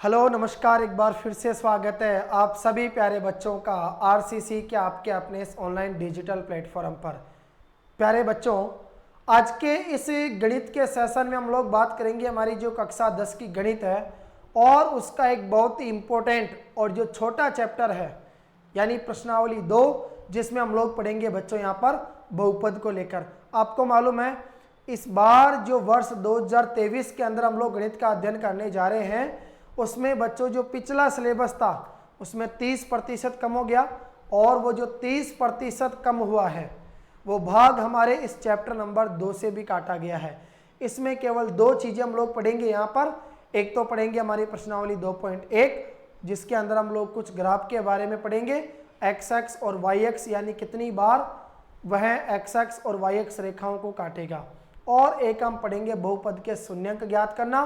Hello नमस्कार, एक बार फिर से स्वागत है आप सभी प्यारे बच्चों का आरसीसी के आपके अपने इस ऑनलाइन डिजिटल प्लेटफॉर्म पर। प्यारे बच्चों, आज के इस गणित के सेशन में हम लोग बात करेंगे हमारी जो कक्षा 10 की गणित है और उसका एक बहुत ही इम्पोर्टेंट और जो छोटा चैप्टर है यानी प्रश्नावली 2, जिसमें हम लोग पढ़ेंगे बच्चों यहाँ पर बहुपद को लेकर। आपको मालूम है इस बार जो वर्ष 2023 के अंदर हम लोग गणित का अध्ययन करने जा रहे हैं उसमें बच्चों जो पिछला सिलेबस था उसमें 30% कम हो गया और वो जो 30% कम हुआ है वो भाग हमारे इस चैप्टर नंबर 2 से भी काटा गया है। इसमें केवल 2 चीज़ें हम लोग पढ़ेंगे यहाँ पर। एक तो पढ़ेंगे हमारी प्रश्नावली 2.1 जिसके अंदर हम लोग कुछ ग्राफ के बारे में पढ़ेंगे, एक्स एक्स और वाई एक्स यानी कितनी बार वह एक्स एक्स और वाई एक्स रेखाओं को काटेगा। और एक हम पढ़ेंगे बहुपद के शून्यंक ज्ञात करना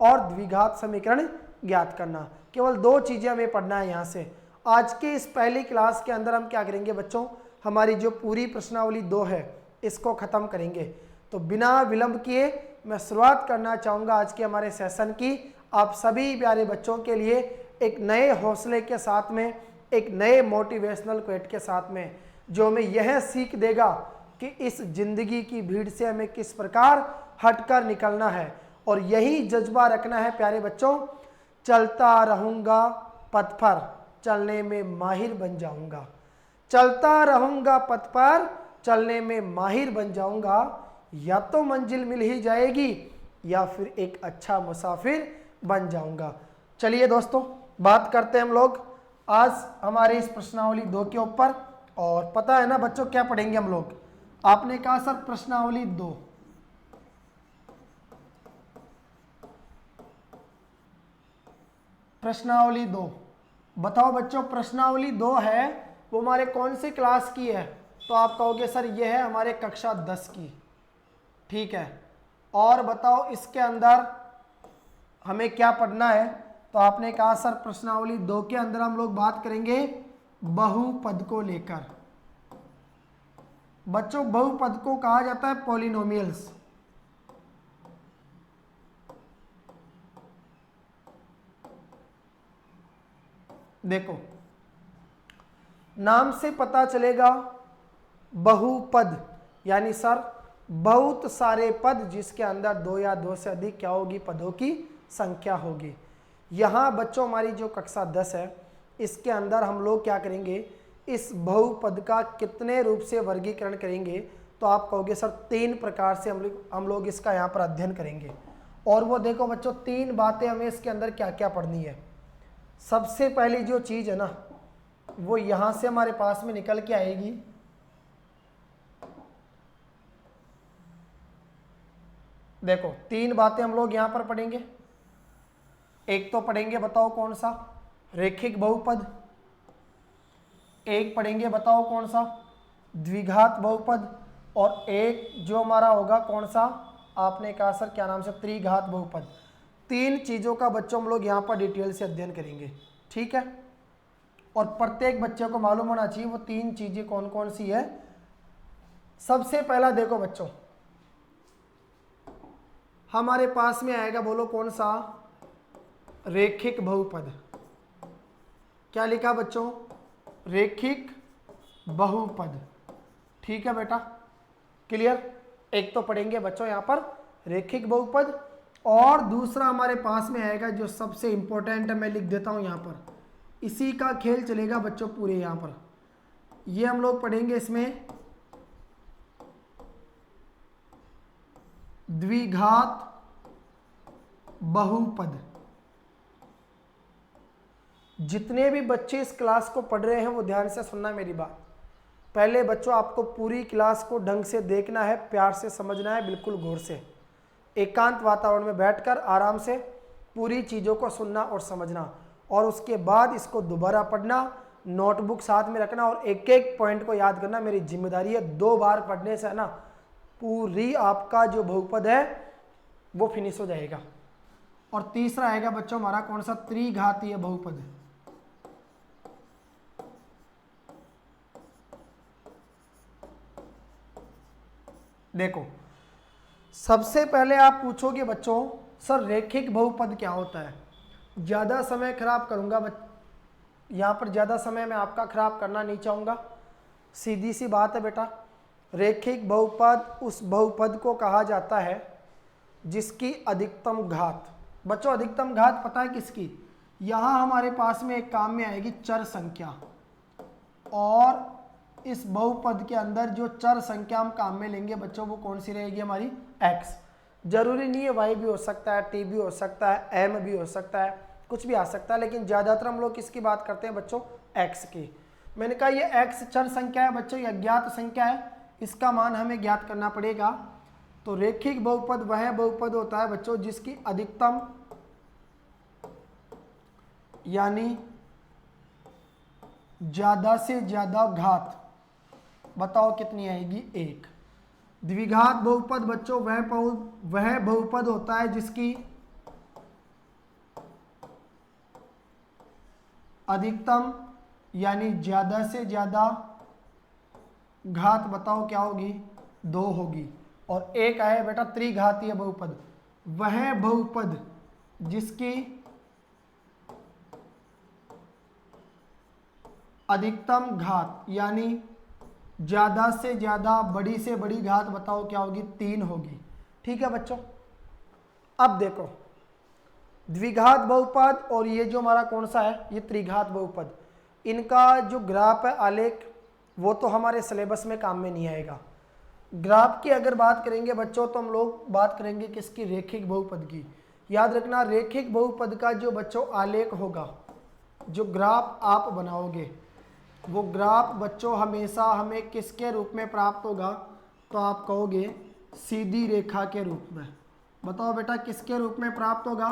और द्विघात समीकरण ज्ञात करना। केवल 2 चीजें हमें पढ़ना है यहाँ से। आज के इस पहली क्लास के अंदर हम क्या करेंगे बच्चों, हमारी जो पूरी प्रश्नावली 2 है इसको खत्म करेंगे। तो बिना विलंब किए मैं शुरुआत करना चाहूँगा आज के हमारे सेशन की। आप सभी प्यारे बच्चों के लिए एक नए हौसले के साथ में, एक नए मोटिवेशनल क्वेट के साथ में, जो हमें यह सीख देगा कि इस जिंदगी की भीड़ से हमें किस प्रकार हटकर निकलना है। और यही जज्बा रखना है प्यारे बच्चों, चलता रहूंगा पथ पर, चलने में माहिर बन जाऊंगा। चलता रहूंगा पथ पर, चलने में माहिर बन जाऊंगा। या तो मंजिल मिल ही जाएगी या फिर एक अच्छा मुसाफिर बन जाऊंगा। चलिए दोस्तों, बात करते हैं हम लोग आज हमारे इस प्रश्नावली 2 के ऊपर। और पता है ना बच्चों क्या पढ़ेंगे हम लोग? आपने कहा सर प्रश्नावली 2, प्रश्नावली 2 बताओ बच्चों, प्रश्नावली 2 है वो हमारे कौन सी क्लास की है? तो आप कहोगे सर ये है हमारे कक्षा 10 की, ठीक है। और बताओ इसके अंदर हमें क्या पढ़ना है? तो आपने कहा सर प्रश्नावली 2 के अंदर हम लोग बात करेंगे बहुपद को लेकर। बच्चों बहुपद को कहा जाता है पॉलिनोमियल्स। देखो नाम से पता चलेगा बहुपद यानी सर बहुत सारे पद जिसके अंदर 2 या 2 से अधिक क्या होगी, पदों की संख्या होगी। यहाँ बच्चों हमारी जो कक्षा 10 है इसके अंदर हम लोग क्या करेंगे, इस बहुपद का कितने रूप से वर्गीकरण करेंगे? तो आप कहोगे सर 3 प्रकार से हम लोग इसका यहाँ पर अध्ययन करेंगे। और वो देखो बच्चों 3 बातें हमें इसके अंदर क्या क्या पढ़नी है। सबसे पहली जो चीज़ है ना वो यहाँ से हमारे पास में निकल के आएगी, देखो 3 बातें हम लोग यहाँ पर पढ़ेंगे। एक तो पढ़ेंगे बताओ कौन सा, रैखिक बहुपद। एक पढ़ेंगे बताओ कौन सा, द्विघात बहुपद। और एक जो हमारा होगा कौन सा, आपने कहा सर क्या नाम से, त्रिघात बहुपद। 3 चीज़ों का बच्चों हम लोग यहाँ पर डिटेल से अध्ययन करेंगे, ठीक है। और प्रत्येक बच्चे को मालूम होना चाहिए वो 3 चीज़ें कौन कौन सी है। सबसे पहला देखो बच्चों हमारे पास में आएगा, बोलो कौन सा, रैखिक बहुपद। क्या लिखा बच्चों, रैखिक बहुपद, ठीक है बेटा, क्लियर। एक तो पढ़ेंगे बच्चों यहाँ पर रैखिक बहुपद। और दूसरा हमारे पास में आएगा जो सबसे इंपॉर्टेंट है, मैं लिख देता हूँ यहाँ पर, इसी का खेल चलेगा बच्चों पूरे यहाँ पर। ये हम लोग पढ़ेंगे इसमें द्विघात बहुपद। जितने भी बच्चे इस क्लास को पढ़ रहे हैं वो ध्यान से सुनना मेरी बात। पहले बच्चों आपको पूरी क्लास को ढंग से देखना है, प्यार से समझना है, बिल्कुल गौर से, एकांत वातावरण में बैठकर आराम से पूरी चीज़ों को सुनना और समझना। और उसके बाद इसको दोबारा पढ़ना, नोटबुक साथ में रखना और एक एक पॉइंट को याद करना मेरी जिम्मेदारी है। 2 बार पढ़ने से है ना पूरी आपका जो बहुपद है वो फिनिश हो जाएगा। और तीसरा आएगा बच्चों हमारा कौन सा, त्रिघातीय बहुपद। देखो सबसे पहले आप पूछोगे बच्चों सर रैखिक बहुपद क्या होता है? ज़्यादा समय खराब करूँगा यहाँ पर ज़्यादा समय मैं आपका खराब करना नहीं चाहूँगा। सीधी सी बात है बेटा, रैखिक बहुपद उस बहुपद को कहा जाता है जिसकी अधिकतम घात, बच्चों अधिकतम घात पता है किसकी, यहाँ हमारे पास में एक काम में आएगी चर संख्या, और इस बहुपद के अंदर जो चर संख्या हम काम में लेंगे बच्चों वो कौन सी रहेगी हमारी x। जरूरी नहीं है y भी हो सकता है, t भी हो सकता है, m भी हो सकता है, कुछ भी आ सकता है, लेकिन ज़्यादातर हम लोग किसकी बात करते हैं बच्चों, x की। मैंने कहा ये x चर संख्या है बच्चों, ये अज्ञात संख्या है, इसका मान हमें ज्ञात करना पड़ेगा। तो रैखिक बहुपद वह बहुपद होता है बच्चों जिसकी अधिकतम यानी ज़्यादा से ज़्यादा घात बताओ कितनी आएगी, 1। द्विघात बहुपद बच्चों वह बहुपद होता है जिसकी अधिकतम यानी ज़्यादा से ज़्यादा घात बताओ क्या होगी, 2 होगी। और एक है बेटा त्रिघातीय बहुपद, वह बहुपद जिसकी अधिकतम घात यानी ज़्यादा से ज़्यादा बड़ी से बड़ी घात बताओ क्या होगी, 3 होगी। ठीक है बच्चों, अब देखो द्विघात बहुपद और ये जो हमारा कौन सा है, ये त्रिघात बहुपद, इनका जो ग्राफ है आलेख वो तो हमारे सिलेबस में काम में नहीं आएगा। ग्राफ की अगर बात करेंगे बच्चों तो हम लोग बात करेंगे किसकी, रैखिक बहुपद की। याद रखना रैखिक बहुपद का जो बच्चों आलेख होगा, जो ग्राफ आप बनाओगे वो ग्राफ बच्चों हमेशा हमें किसके रूप में प्राप्त होगा, तो आप कहोगे सीधी रेखा के रूप में। बताओ बेटा किसके रूप में प्राप्त होगा,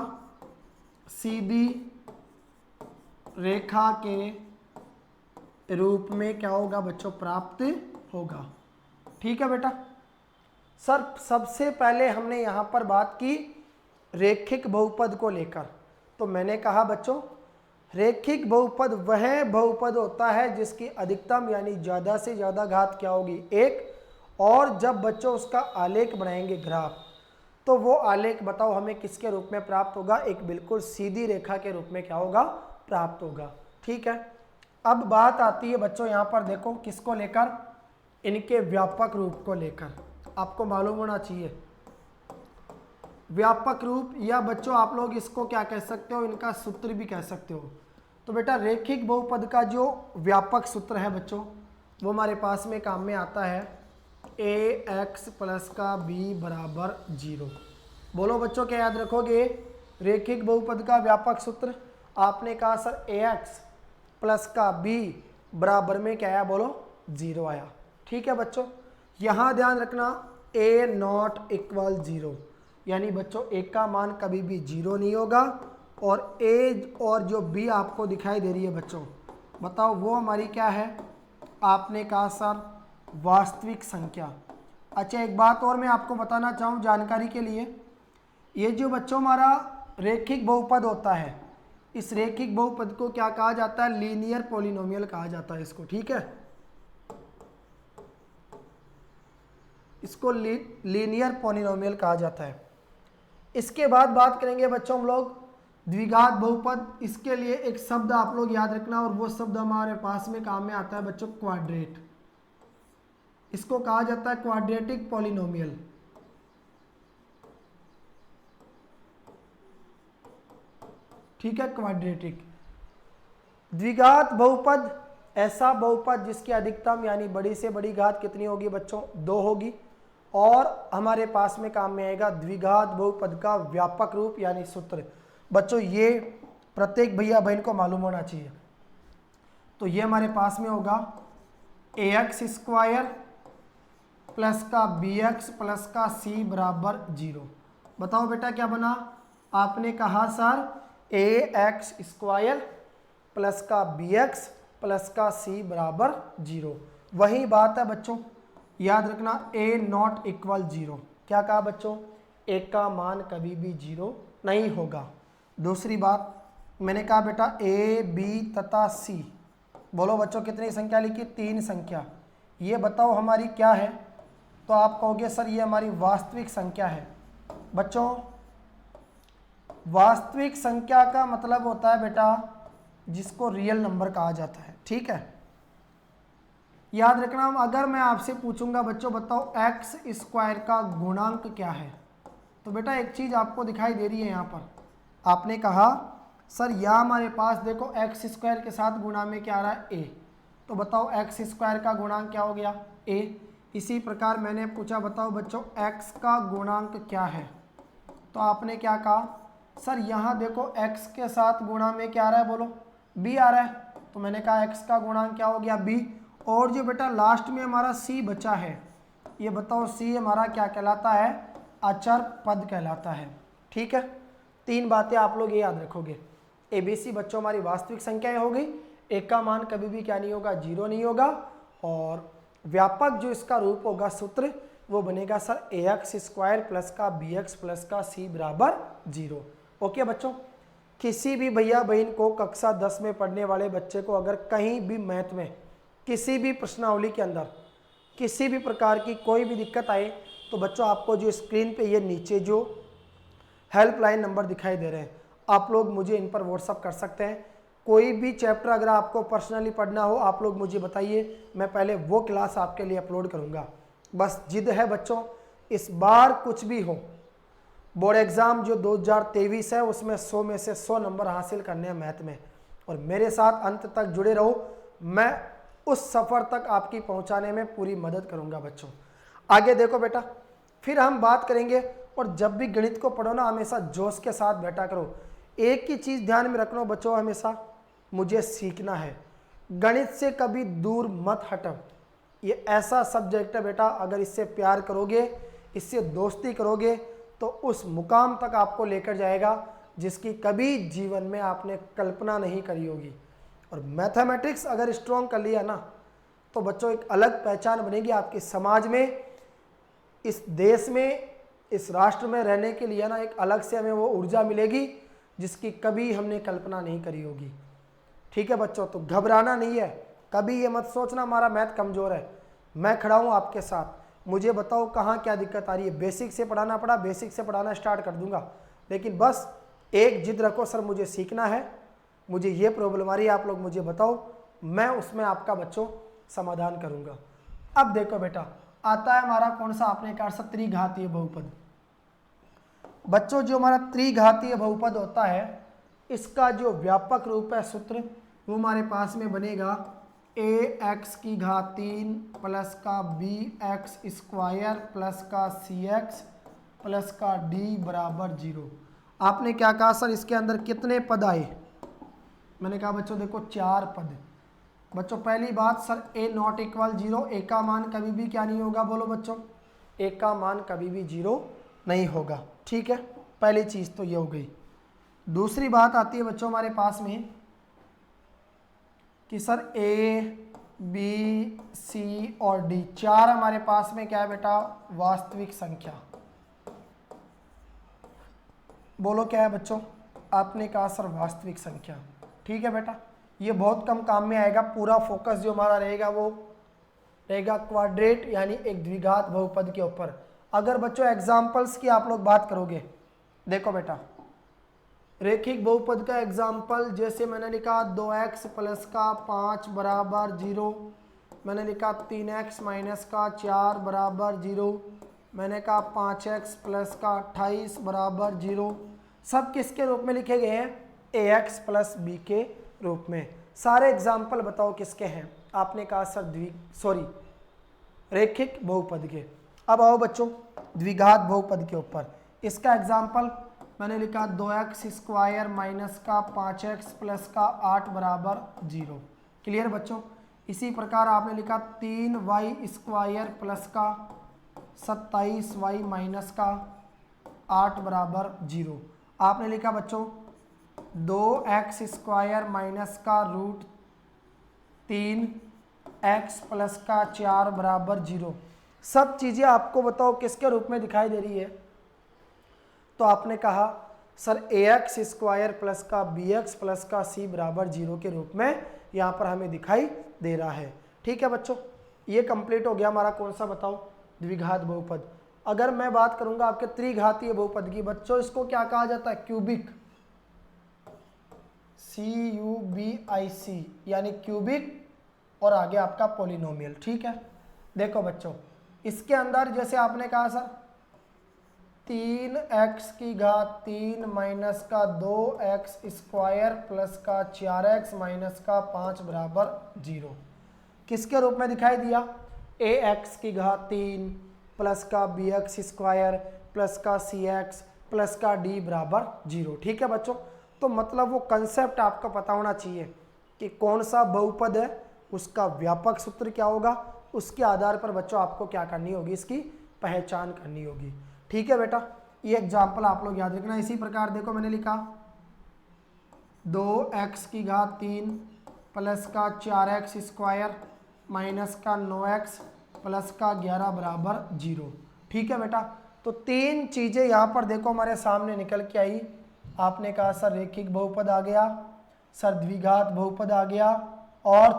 सीधी रेखा के रूप में क्या होगा बच्चों, प्राप्त होगा। ठीक है बेटा। सर सबसे पहले हमने यहाँ पर बात की रैखिक बहुपद को लेकर, तो मैंने कहा बच्चों रैखिक बहुपद वह बहुपद होता है जिसकी अधिकतम यानी ज़्यादा से ज़्यादा घात क्या होगी, 1। और जब बच्चों उसका आलेख बनाएंगे ग्राफ, तो वो आलेख बताओ हमें किसके रूप में प्राप्त होगा, एक बिल्कुल सीधी रेखा के रूप में क्या होगा, प्राप्त होगा। ठीक है, अब बात आती है बच्चों यहाँ पर देखो किसको लेकर, इनके व्यापक रूप को लेकर। आपको मालूम होना चाहिए व्यापक रूप, या बच्चों आप लोग इसको क्या कह सकते हो, इनका सूत्र भी कह सकते हो। तो बेटा रैखिक बहुपद का जो व्यापक सूत्र है बच्चों वो हमारे पास में काम में आता है ax प्लस का b बराबर 0। बोलो बच्चों क्या याद रखोगे, रैखिक बहुपद का व्यापक सूत्र आपने कहा सर ax प्लस का b बराबर में क्या आया, बोलो 0 आया। ठीक है बच्चों, यहाँ ध्यान रखना a नॉट इक्वल 0, यानी बच्चों a का मान कभी भी 0 नहीं होगा, और a और जो b आपको दिखाई दे रही है बच्चों बताओ वो हमारी क्या है, आपने कहा सर वास्तविक संख्या। अच्छा एक बात और मैं आपको बताना चाहूँ जानकारी के लिए, ये जो बच्चों हमारा रैखिक बहुपद होता है, इस रैखिक बहुपद को क्या कहा जाता है, लीनियर पॉलिनोमियल कहा जाता है इसको। ठीक है, इसको लीनियर पॉलिनोमियल कहा जाता है। इसके बाद बात करेंगे बच्चों हम लोग द्विघात बहुपद, इसके लिए एक शब्द आप लोग याद रखना, और वो शब्द हमारे पास में काम में आता है बच्चों क्वाड्रेट। इसको कहा जाता है क्वाड्रेटिक पॉलिनोमियल। ठीक है, क्वाड्रेटिक। द्विघात बहुपद ऐसा बहुपद जिसकी अधिकतम यानी बड़ी से बड़ी घात कितनी होगी बच्चों, 2 होगी। और हमारे पास में काम में आएगा द्विघात बहुपद का व्यापक रूप यानी सूत्र। बच्चों ये प्रत्येक भैया बहन को मालूम होना चाहिए। तो ये हमारे पास में होगा ax स्क्वायर प्लस का bx प्लस का c बराबर 0। बताओ बेटा क्या बना, आपने कहा सर ax स्क्वायर प्लस का bx प्लस का c बराबर 0। वही बात है बच्चों, याद रखना a नॉट इक्वल 0। क्या कहा बच्चों, a का मान कभी भी 0 नहीं होगा। दूसरी बात मैंने कहा बेटा a b तथा c, बोलो बच्चों कितनी संख्या लिखी, 3 संख्या। ये बताओ हमारी क्या है, तो आप कहोगे सर ये हमारी वास्तविक संख्या है। बच्चों वास्तविक संख्या का मतलब होता है बेटा जिसको रियल नंबर कहा जाता है, ठीक है। याद रखना, अगर मैं आपसे पूछूंगा बच्चों बताओ एक्स स्क्वायर का गुणांक क्या है, तो बेटा एक चीज आपको दिखाई दे रही है यहाँ पर, आपने कहा सर यहाँ हमारे पास देखो एक्स स्क्वायर के साथ गुणा में क्या आ रहा है ए, तो बताओ एक्स स्क्वायर का गुणांक क्या हो गया ए। इसी प्रकार मैंने पूछा बताओ बच्चों एक्स का गुणांक क्या है, तो आपने क्या कहा सर यहाँ देखो x के साथ गुणा में क्या आ रहा है, बोलो b आ रहा है, तो मैंने कहा x का गुणांक क्या हो गया b। और जो बेटा लास्ट में हमारा c बचा है, ये बताओ c हमारा क्या कहलाता है, अचर पद कहलाता है, ठीक है। तीन बातें आप लोग ये याद रखोगे। ABC बच्चों हमारी वास्तविक संख्याएं हो गई, एक का मान कभी भी क्या नहीं होगा, जीरो नहीं होगा, और व्यापक जो इसका रूप होगा सूत्र वो बनेगा सर ax स्क्वायर प्लस का bx प्लस का c बराबर 0। ओके बच्चों, किसी भी भैया बहन को कक्षा 10 में पढ़ने वाले बच्चे को अगर कहीं भी मैथ में किसी भी प्रश्नावली के अंदर किसी भी प्रकार की कोई भी दिक्कत आए, तो बच्चों आपको जो स्क्रीन पे ये नीचे जो हेल्पलाइन नंबर दिखाई दे रहे हैं, आप लोग मुझे इन पर व्हाट्सअप कर सकते हैं। कोई भी चैप्टर अगर आपको पर्सनली पढ़ना हो आप लोग मुझे बताइए, मैं पहले वो क्लास आपके लिए अपलोड करूँगा। बस जिद है बच्चों, इस बार कुछ भी हो, बोर्ड एग्ज़ाम जो 2023 है उसमें 100 में से 100 नंबर हासिल करने हैं मैथ में, और मेरे साथ अंत तक जुड़े रहो, मैं उस सफ़र तक आपकी पहुंचाने में पूरी मदद करूंगा बच्चों। आगे देखो बेटा, फिर हम बात करेंगे, और जब भी गणित को पढ़ो ना हमेशा जोश के साथ बैठा करो। एक ही चीज़ ध्यान में रखना बच्चों, हमेशा मुझे सीखना है, गणित से कभी दूर मत हटो। ये ऐसा सब्जेक्ट है बेटा, अगर इससे प्यार करोगे, इससे दोस्ती करोगे, तो उस मुकाम तक आपको लेकर जाएगा जिसकी कभी जीवन में आपने कल्पना नहीं करी होगी। और मैथमेटिक्स अगर स्ट्रॉन्ग कर लिया ना, तो बच्चों एक अलग पहचान बनेगी आपके समाज में, इस देश में, इस राष्ट्र में रहने के लिए ना एक अलग से हमें वो ऊर्जा मिलेगी जिसकी कभी हमने कल्पना नहीं करी होगी, ठीक है बच्चों। तो घबराना नहीं है, कभी ये मत सोचना हमारा मैथ कमज़ोर है, मैं खड़ा हूँ आपके साथ। मुझे बताओ कहाँ क्या दिक्कत आ रही है, बेसिक से पढ़ाना पड़ा, बेसिक से पढ़ाना स्टार्ट कर दूंगा, लेकिन बस एक जिद रखो, सर मुझे सीखना है, मुझे ये प्रॉब्लम आ रही है, आप लोग मुझे बताओ, मैं उसमें आपका बच्चों समाधान करूंगा। अब देखो बेटा, आता है हमारा कौन सा, आपने कहा सर त्रिघातीय बहुपद। बच्चों जो हमारा त्रिघातीय बहुपद होता है, इसका जो व्यापक रूप है सूत्र, वो हमारे पास में बनेगा ax की घात 3 प्लस का bx स्क्वायर प्लस का cx प्लस का d बराबर 0। आपने क्या कहा सर इसके अंदर कितने पद आए, मैंने कहा बच्चों देखो 4 पद। बच्चों पहली बात sir a not equal 0, a का मान कभी भी क्या नहीं होगा, बोलो बच्चों, a का मान कभी भी 0 नहीं होगा, ठीक है। पहली चीज़ तो ये हो गई। दूसरी बात आती है बच्चों हमारे पास में कि सर a, b, c और d, 4 हमारे पास में क्या है बेटा, वास्तविक संख्या। बोलो क्या है बच्चों, आपने कहा सर वास्तविक संख्या, ठीक है बेटा। ये बहुत कम काम में आएगा, पूरा फोकस जो हमारा रहेगा वो रहेगा क्वाड्रेट यानी एक द्विघात बहुपद के ऊपर। अगर बच्चों एग्जाम्पल्स की आप लोग बात करोगे, देखो बेटा रेखिक बहुपद का एग्जाम्पल, जैसे मैंने लिखा 2x प्लस का 5 बराबर 0, मैंने लिखा 3x माइनस का 4 बराबर 0, मैंने कहा 5x प्लस का 28 बराबर 0, सब किसके रूप में लिखे गए हैं, ax प्लस b के रूप में। सारे एग्जाम्पल बताओ किसके हैं, आपने कहा सर रेखिक बहुपद के। अब आओ बच्चों द्विघात बहुपद के ऊपर, इसका एग्जाम्पल मैंने लिखा 2x स्क्वायर माइनस का 5x प्लस का 8 बराबर 0। क्लियर बच्चों। इसी प्रकार आपने लिखा 3y स्क्वायर प्लस का 27y माइनस का 8 बराबर 0। आपने लिखा बच्चों 2x स्क्वायर माइनस का रूट 3x प्लस का 4 बराबर 0। सब चीज़ें आपको बताओ किसके रूप में दिखाई दे रही है, तो आपने कहा सर ax स्क्वायर प्लस का bx प्लस का c बराबर 0 के रूप में यहाँ पर हमें दिखाई दे रहा है, ठीक है बच्चों। ये कंप्लीट हो गया हमारा कौन सा बताओ, द्विघात बहुपद। अगर मैं बात करूंगा आपके त्रिघातीय बहुपद की बच्चों, इसको क्या कहा जाता है? क्यूबिक, CUBIC, यानी क्यूबिक, और आगे आपका पॉलिनोमियल। ठीक है, देखो बच्चों, इसके अंदर जैसे आपने कहा सर 3x³ माइनस का 2x स्क्वायर प्लस का 4x माइनस का 5 बराबर 0, किसके रूप में दिखाई दिया? ax³ प्लस का bx स्क्वायर प्लस का cx प्लस का d बराबर 0। ठीक है बच्चों, तो मतलब वो कंसेप्ट आपको पता होना चाहिए कि कौन सा बहुपद है, उसका व्यापक सूत्र क्या होगा, उसके आधार पर बच्चों आपको क्या करनी होगी, इसकी पहचान करनी होगी। ठीक है बेटा, ये एग्जाम्पल आप लोग याद रखना। इसी प्रकार देखो मैंने लिखा 2x³ प्लस का 4x स्क्वायर माइनस का 9x प्लस का 11 बराबर 0। ठीक है बेटा, तो तीन चीज़ें यहाँ पर देखो हमारे सामने निकल के आई। आपने कहा सर रेखिक बहुपद आ गया, सर द्विघात बहुपद आ गया, और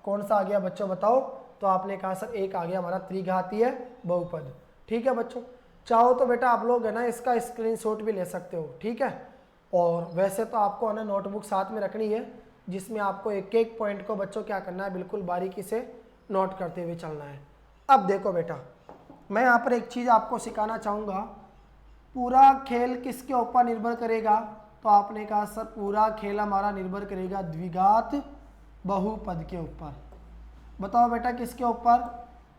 कौन सा आ गया बच्चों बताओ? तो आपने कहा सर एक आ गया हमारा त्रिघातीय बहुपद। ठीक है बच्चों, चाहो तो बेटा आप लोग है ना इसका स्क्रीनशॉट भी ले सकते हो। ठीक है, और वैसे तो आपको है ना नोटबुक साथ में रखनी है, जिसमें आपको एक एक पॉइंट को बच्चों क्या करना है, बिल्कुल बारीकी से नोट करते हुए चलना है। अब देखो बेटा, मैं यहाँ पर एक चीज़ आपको सिखाना चाहूँगा, पूरा खेल किसके ऊपर निर्भर करेगा? तो आपने कहा सर पूरा खेल हमारा निर्भर करेगा द्विघात बहुपद के ऊपर। बताओ बेटा किसके ऊपर?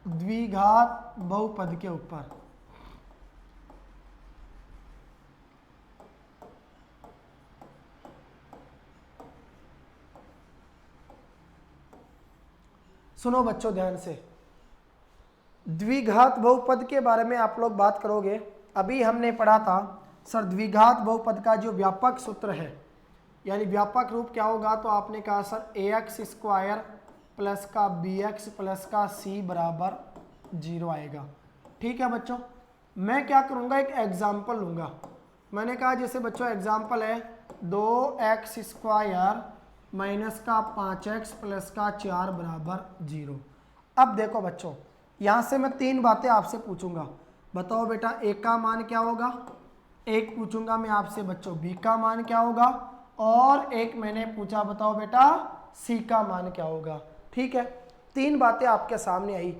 द्विघात बहुपद के ऊपर। सुनो बच्चों ध्यान से, द्विघात बहुपद के बारे में आप लोग बात करोगे। अभी हमने पढ़ा था सर द्विघात बहुपद का जो व्यापक सूत्र है, यानी व्यापक रूप क्या होगा? तो आपने कहा सर ax² प्लस का bx प्लस का c बराबर 0 आएगा। ठीक है बच्चों, मैं क्या करूँगा, एक एग्जाम्पल लूँगा। मैंने कहा जैसे बच्चों एग्जाम्पल है 2x² माइनस का 5x प्लस का 4 बराबर 0। अब देखो बच्चों, यहाँ से मैं तीन बातें आपसे पूछूंगा। बताओ बेटा a का मान क्या होगा, एक पूछूंगा मैं आपसे बच्चों b का मान क्या होगा, और एक मैंने पूछा बताओ बेटा c का मान क्या होगा। ठीक है, तीन बातें आपके सामने आई।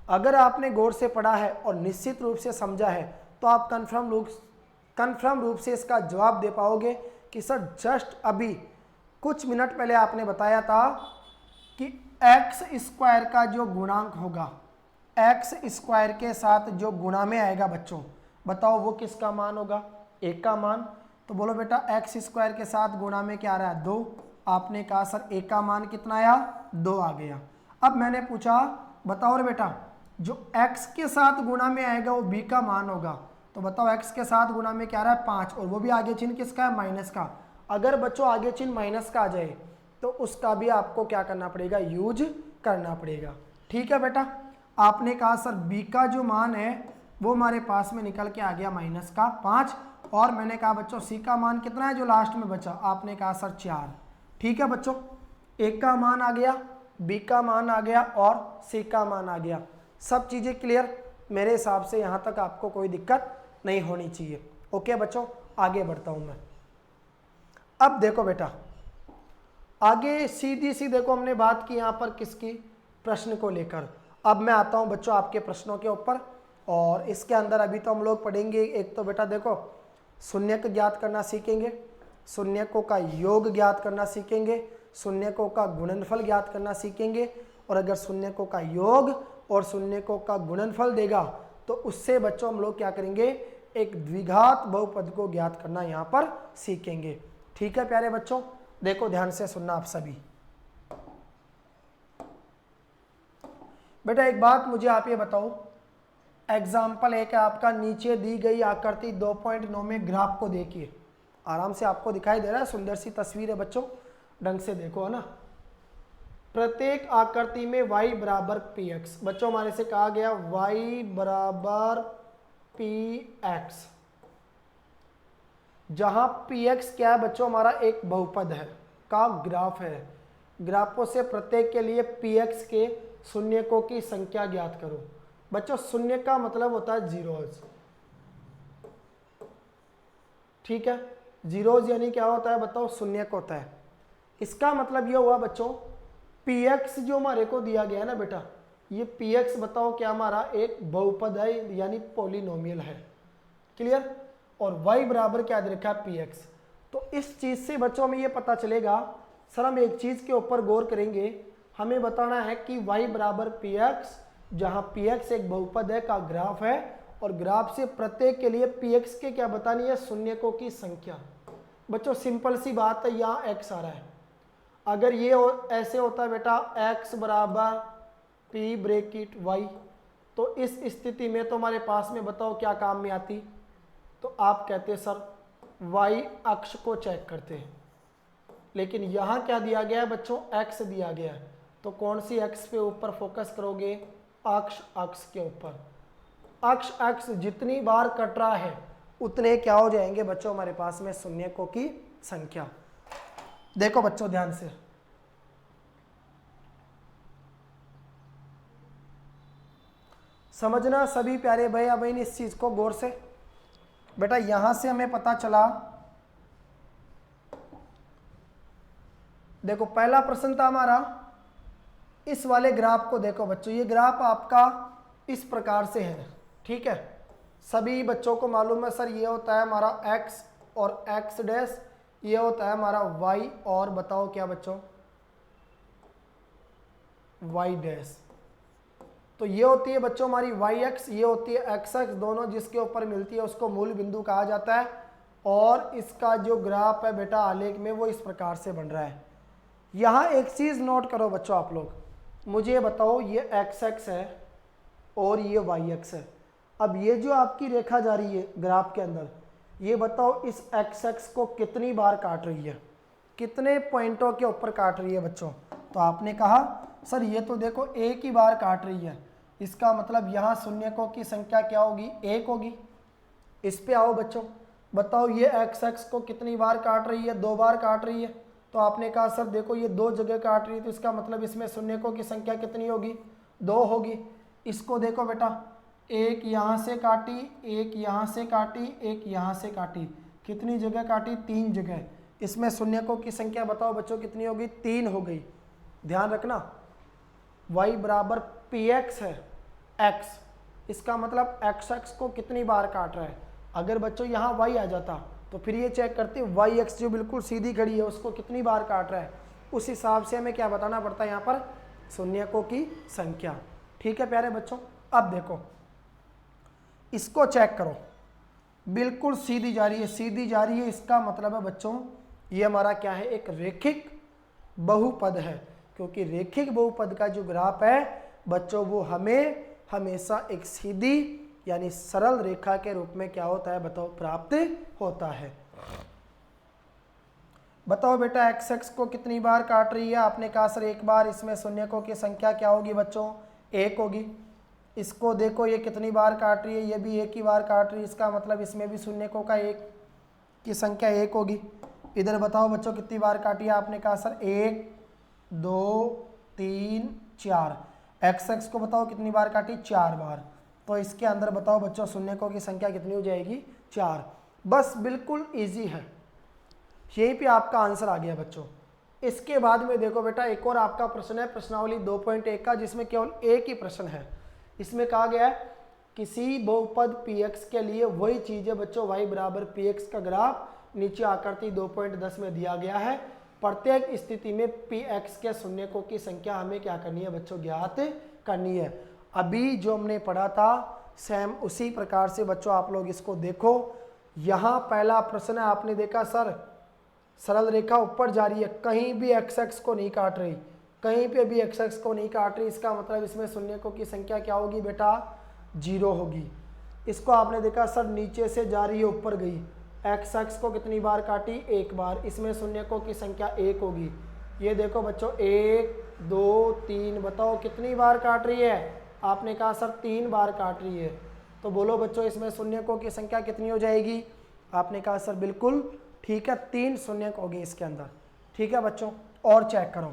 अगर आपने गौर से पढ़ा है और निश्चित रूप से समझा है तो आप कन्फर्म रूप से इसका जवाब दे पाओगे कि सर जस्ट अभी कुछ मिनट पहले आपने बताया था कि x² का जो गुणांक होगा, x² के साथ जो गुणा में आएगा बच्चों, बताओ वो किसका मान होगा? एक का मान। तो बोलो बेटा x² के साथ गुणा में क्या आ रहा है? 2। आपने कहा सर एक का मान कितना आया? 2 आ गया। अब मैंने पूछा बताओ रे बेटा जो x के साथ गुणा में आएगा वो b का मान होगा, तो बताओ x के साथ गुणा में क्या आ रहा है? 5, और वो भी आगे चिन्ह किसका है? माइनस का। अगर बच्चों आगे चिन्ह माइनस का आ जाए तो उसका भी आपको क्या करना पड़ेगा? यूज करना पड़ेगा। ठीक है बेटा, आपने कहा सर b का जो मान है वो हमारे पास में निकल के आ गया माइनस का 5, और मैंने कहा बच्चों c का मान कितना है जो लास्ट में बचा? आपने कहा सर 4। ठीक है बच्चों, एक का मान आ गया, b का मान आ गया और c का मान आ गया। सब चीज़ें क्लियर? मेरे हिसाब से यहाँ तक आपको कोई दिक्कत नहीं होनी चाहिए। ओके बच्चों, आगे बढ़ता हूँ मैं। अब देखो बेटा, आगे सीधी सी देखो हमने बात की यहाँ पर किसकी? प्रश्न को लेकर। अब मैं आता हूँ बच्चों आपके प्रश्नों के ऊपर, और इसके अंदर अभी तो हम लोग पढ़ेंगे एक तो बेटा देखो शून्यक ज्ञात करना सीखेंगे, शून्यकों का योग ज्ञात करना सीखेंगे, शून्यकों का गुणनफल ज्ञात करना सीखेंगे, और अगर शून्यकों का योग और शून्यकों का गुणनफल देगा तो उससे बच्चों हम लोग क्या करेंगे? एक द्विघात बहुपद को ज्ञात करना यहाँ पर सीखेंगे। ठीक है प्यारे बच्चों, देखो ध्यान से सुनना आप सभी। बेटा एक बात मुझे आप ये बताओ, एग्जाम्पल एक है आपका, नीचे दी गई आकृति 2.9 में ग्राफ को देखिए। आराम से आपको दिखाई दे रहा है, सुंदर सी तस्वीर है बच्चों, ढंग से देखो है ना। प्रत्येक आकृति में y बराबर px, बच्चों हमारे से कहा गया y बराबर px, जहां px क्या है बच्चों? हमारा एक बहुपद है का ग्राफ है। ग्राफों से प्रत्येक के लिए px के शून्यकों की संख्या ज्ञात करो। बच्चों शून्य का मतलब होता है जीरोज, ठीक है। जीरोज यानी क्या होता है बताओ, शून्य होता है। इसका मतलब ये हुआ बच्चों px जो हमारे को दिया गया है ना बेटा, ये px बताओ क्या हमारा एक बहुपद है यानी पॉलिनोमियल है, क्लियर। और y बराबर क्या दे रखा है px। तो इस चीज से बच्चों हमें ये पता चलेगा, सर हम एक चीज के ऊपर गौर करेंगे, हमें बताना है कि y बराबर px, जहां px एक बहुपद है का ग्राफ है, और ग्राफ से प्रत्येक के लिए px के क्या बतानी है, शून्यकों की संख्या। बच्चों सिंपल सी बात है, यहाँ x आ रहा है, अगर ये ऐसे होता है बेटा x बराबर p ब्रेकेट y, तो इस स्थिति में तो हमारे पास में बताओ क्या काम में आती, तो आप कहते सर y अक्ष को चेक करते हैं। लेकिन यहाँ क्या दिया गया है बच्चों, x दिया गया है, तो कौन सी x पे ऊपर फोकस करोगे, अक्ष के ऊपर। अक्ष जितनी बार कट रहा है उतने क्या हो जाएंगे बच्चों हमारे पास में शून्यकों की संख्या। देखो बच्चों ध्यान से, समझना सभी प्यारे भाई या बहन इस चीज को गौर से। बेटा यहां से हमें पता चला, देखो पहला प्रश्न था हमारा, इस वाले ग्राफ को देखो बच्चों, ये ग्राफ आपका इस प्रकार से है, ठीक है। सभी बच्चों को मालूम है सर ये होता है हमारा x और x डैश, ये होता है हमारा y और बताओ क्या बच्चों, y डैश। तो ये होती है बच्चों हमारी yx, ये होती है xx, दोनों जिसके ऊपर मिलती है उसको मूल बिंदु कहा जाता है। और इसका जो ग्राफ है बेटा आलेख में वो इस प्रकार से बन रहा है। यहाँ एक चीज़ नोट करो बच्चों आप लोग, मुझे बताओ ये xx है और ये yx है। अब ये जो आपकी रेखा जा रही है ग्राफ के अंदर, ये बताओ इस xx को कितनी बार काट रही है, कितने पॉइंटों के ऊपर काट रही है बच्चों। तो आपने कहा सर ये तो देखो एक ही बार काट रही है, इसका मतलब यहाँ शून्यकों की संख्या क्या होगी, एक होगी। इस पे आओ बच्चों, बताओ ये xx को कितनी बार काट रही है, दो बार काट रही है। तो आपने कहा सर देखो ये दो जगह काट रही है, तो इसका मतलब इसमें शून्यकों की संख्या कितनी होगी, दो होगी। इसको देखो बेटा, एक यहाँ से काटी, एक यहाँ से काटी, एक यहाँ से काटी, कितनी जगह काटी, तीन जगह। इसमें शून्यकों की संख्या बताओ बच्चों कितनी होगी, तीन हो गई। ध्यान रखना y बराबर px है x, इसका मतलब xx को कितनी बार काट रहा है। अगर बच्चों यहाँ y आ जाता तो फिर ये चेक करते yx जो बिल्कुल सीधी खड़ी है उसको कितनी बार काट रहा है, उस हिसाब से हमें क्या बताना पड़ता है यहाँ पर, शून्यकों की संख्या। ठीक है प्यारे बच्चों, अब देखो इसको चेक करो, बिल्कुल सीधी जा रही है, सीधी जा रही है, इसका मतलब है बच्चों ये हमारा क्या है, एक रेखिक बहुपद है। क्योंकि रेखिक बहुपद का जो ग्राफ है बच्चों वो हमें हमेशा एक सीधी यानी सरल रेखा के रूप में क्या होता है बताओ, प्राप्त होता है। बताओ बेटा xx को कितनी बार काट रही है, आपने कहा सर एक बार, इसमें शून्यकों की संख्या क्या होगी बच्चों, एक होगी। इसको देखो ये कितनी बार काट रही है, ये भी एक ही बार काट रही है, इसका मतलब इसमें भी शून्यकों का एक की संख्या एक होगी। इधर बताओ बच्चों कितनी बार काटी है, आपने कहा सर एक, दो, तीन, चार। xx को बताओ कितनी बार काटी, चार बार। तो इसके अंदर बताओ बच्चों शून्यकों की संख्या कितनी हो जाएगी, चार। बस बिल्कुल इजी है, यहीं पे आपका आंसर आ गया बच्चों। इसके बाद में देखो बेटा एक और आपका प्रश्न है प्रश्नावली 2.1 का, जिसमें केवल एक ही प्रश्न है। इसमें कहा गया है किसी बहुपद px के लिए वही चीज है बच्चों, y बराबर px का ग्राफ नीचे आकृति 2.10 में दिया गया है। प्रत्येक स्थिति में px के शून्यकों की संख्या हमें क्या करनी है बच्चों, ज्ञात करनी है। अभी जो हमने पढ़ा था सेम उसी प्रकार से बच्चों आप लोग इसको देखो। यहाँ पहला प्रश्न है, आपने देखा सर सरल रेखा ऊपर जा रही है, कहीं भी xx को नहीं काट रही, कहीं पे भी xx को नहीं काट रही, इसका मतलब इसमें शून्यकों की संख्या क्या होगी बेटा, जीरो होगी। इसको आपने देखा सर नीचे से जा रही है ऊपर गई, xx को कितनी बार काटी, एक बार, इसमें शून्यकों की संख्या एक होगी। ये देखो बच्चों एक, दो, तीन, बताओ कितनी बार काट रही है, आपने कहा सर तीन बार काट रही है। तो बोलो बच्चों इसमें शून्यकों की संख्या कितनी हो जाएगी, आपने कहा सर बिल्कुल ठीक है, तीन शून्यक होगी इसके अंदर। ठीक है बच्चों, और चेक करो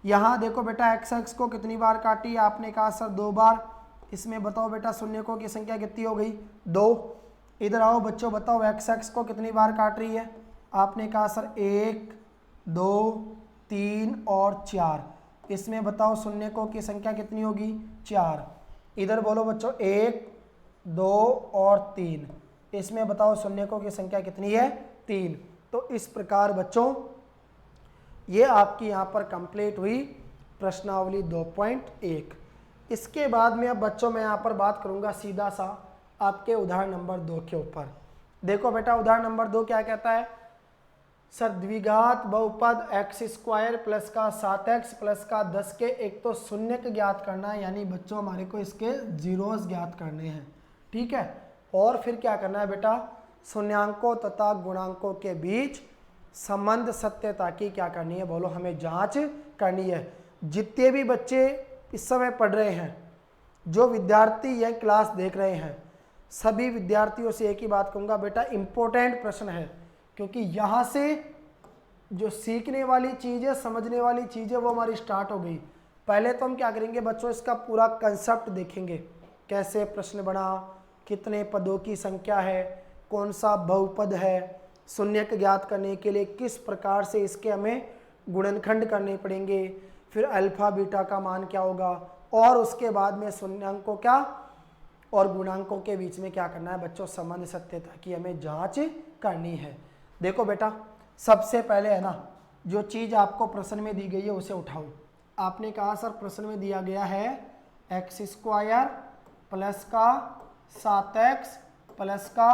यहाँ देखो बेटा xx को कितनी बार काटी, आपने कहा सर दो बार, इसमें बताओ बेटा शून्यकों की संख्या कितनी हो गई 2। इधर आओ बच्चों, बताओ एक्स एक्स को कितनी बार काट रही है। आपने कहा सर 1 2 3 और 4। इसमें बताओ शून्यकों की संख्या कितनी होगी 4। इधर बोलो बच्चों 1 2 और 3। इसमें बताओ शून्यकों की संख्या कितनी है 3। तो इस प्रकार बच्चों ये आपकी यहाँ पर कंप्लीट हुई प्रश्नावली 2.1। इसके बाद में अब बच्चों मैं यहाँ पर बात करूँगा सीधा सा आपके उदाहरण नंबर 2 के ऊपर। देखो बेटा उदाहरण नंबर 2 क्या कहता है, सर द्विघात बहुपद एक्स स्क्वायर प्लस का 7x प्लस का 10 के एक तो शून्यक ज्ञात करना है, यानी बच्चों हमारे को इसके जीरोस ज्ञात करने हैं, ठीक है। और फिर क्या करना है बेटा, शून्यांकों तथा गुणांकों के बीच संबंध सत्यता की क्या करनी है, बोलो हमें जांच करनी है। जितने भी बच्चे इस समय पढ़ रहे हैं, जो विद्यार्थी यह क्लास देख रहे हैं, सभी विद्यार्थियों से एक ही बात कहूँगा बेटा, इम्पोर्टेंट प्रश्न है, क्योंकि यहाँ से जो सीखने वाली चीज़ है, समझने वाली चीज़ है, वो हमारी स्टार्ट हो गई। पहले तो हम क्या करेंगे बच्चों, इसका पूरा कंसेप्ट देखेंगे, कैसे प्रश्न बना, कितने पदों की संख्या है, कौन सा बहुपद है, शून्यक ज्ञात करने के लिए किस प्रकार से इसके हमें गुणनखंड करने पड़ेंगे, फिर अल्फा बीटा का मान क्या होगा, और उसके बाद में शून्यांकों क्या और गुणांकों के बीच में क्या करना है बच्चों, संबंध सत्यता की हमें जांच करनी है। देखो बेटा सबसे पहले है ना, जो चीज़ आपको प्रश्न में दी गई है उसे उठाओ। आपने कहा सर प्रश्न में दिया गया है एक्स स्क्वायर प्लस का 7x प्लस का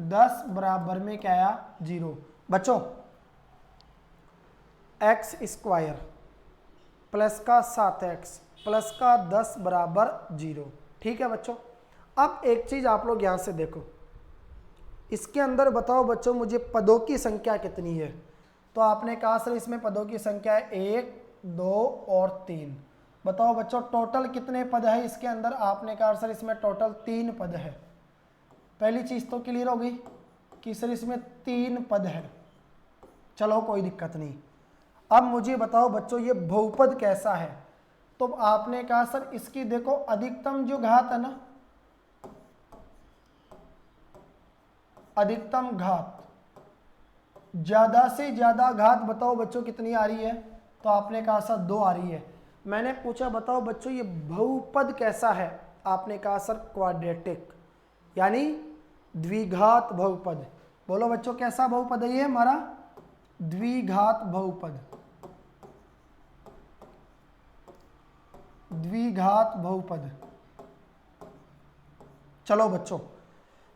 10 बराबर में क्या आया 0। बच्चों एक्स स्क्वायर प्लस का 7x प्लस का 10 बराबर 0, ठीक है बच्चों। अब एक चीज़ आप लोग यहाँ से देखो, इसके अंदर बताओ बच्चों मुझे पदों की संख्या कितनी है। तो आपने कहा सर इसमें पदों की संख्या है 1 2 और 3। बताओ बच्चों टोटल कितने पद है इसके अंदर। आपने कहा सर इसमें टोटल 3 पद है। पहली चीज़ तो क्लियर हो गई कि सर इसमें 3 पद है, चलो कोई दिक्कत नहीं। अब मुझे बताओ बच्चों ये बहुपद कैसा है। तो आपने कहा सर इसकी देखो अधिकतम जो घात है ना, अधिकतम घात, ज्यादा से ज्यादा घात बताओ बच्चों कितनी आ रही है। तो आपने कहा सर 2 आ रही है। मैंने पूछा बताओ बच्चों ये बहुपद कैसा है। आपने कहा सर क्वाड्रेटिक, यानी द्विघात बहुपद। बोलो बच्चों कैसा बहुपद है ये हमारा, द्विघात बहुपद, द्विघात बहुपद। चलो बच्चों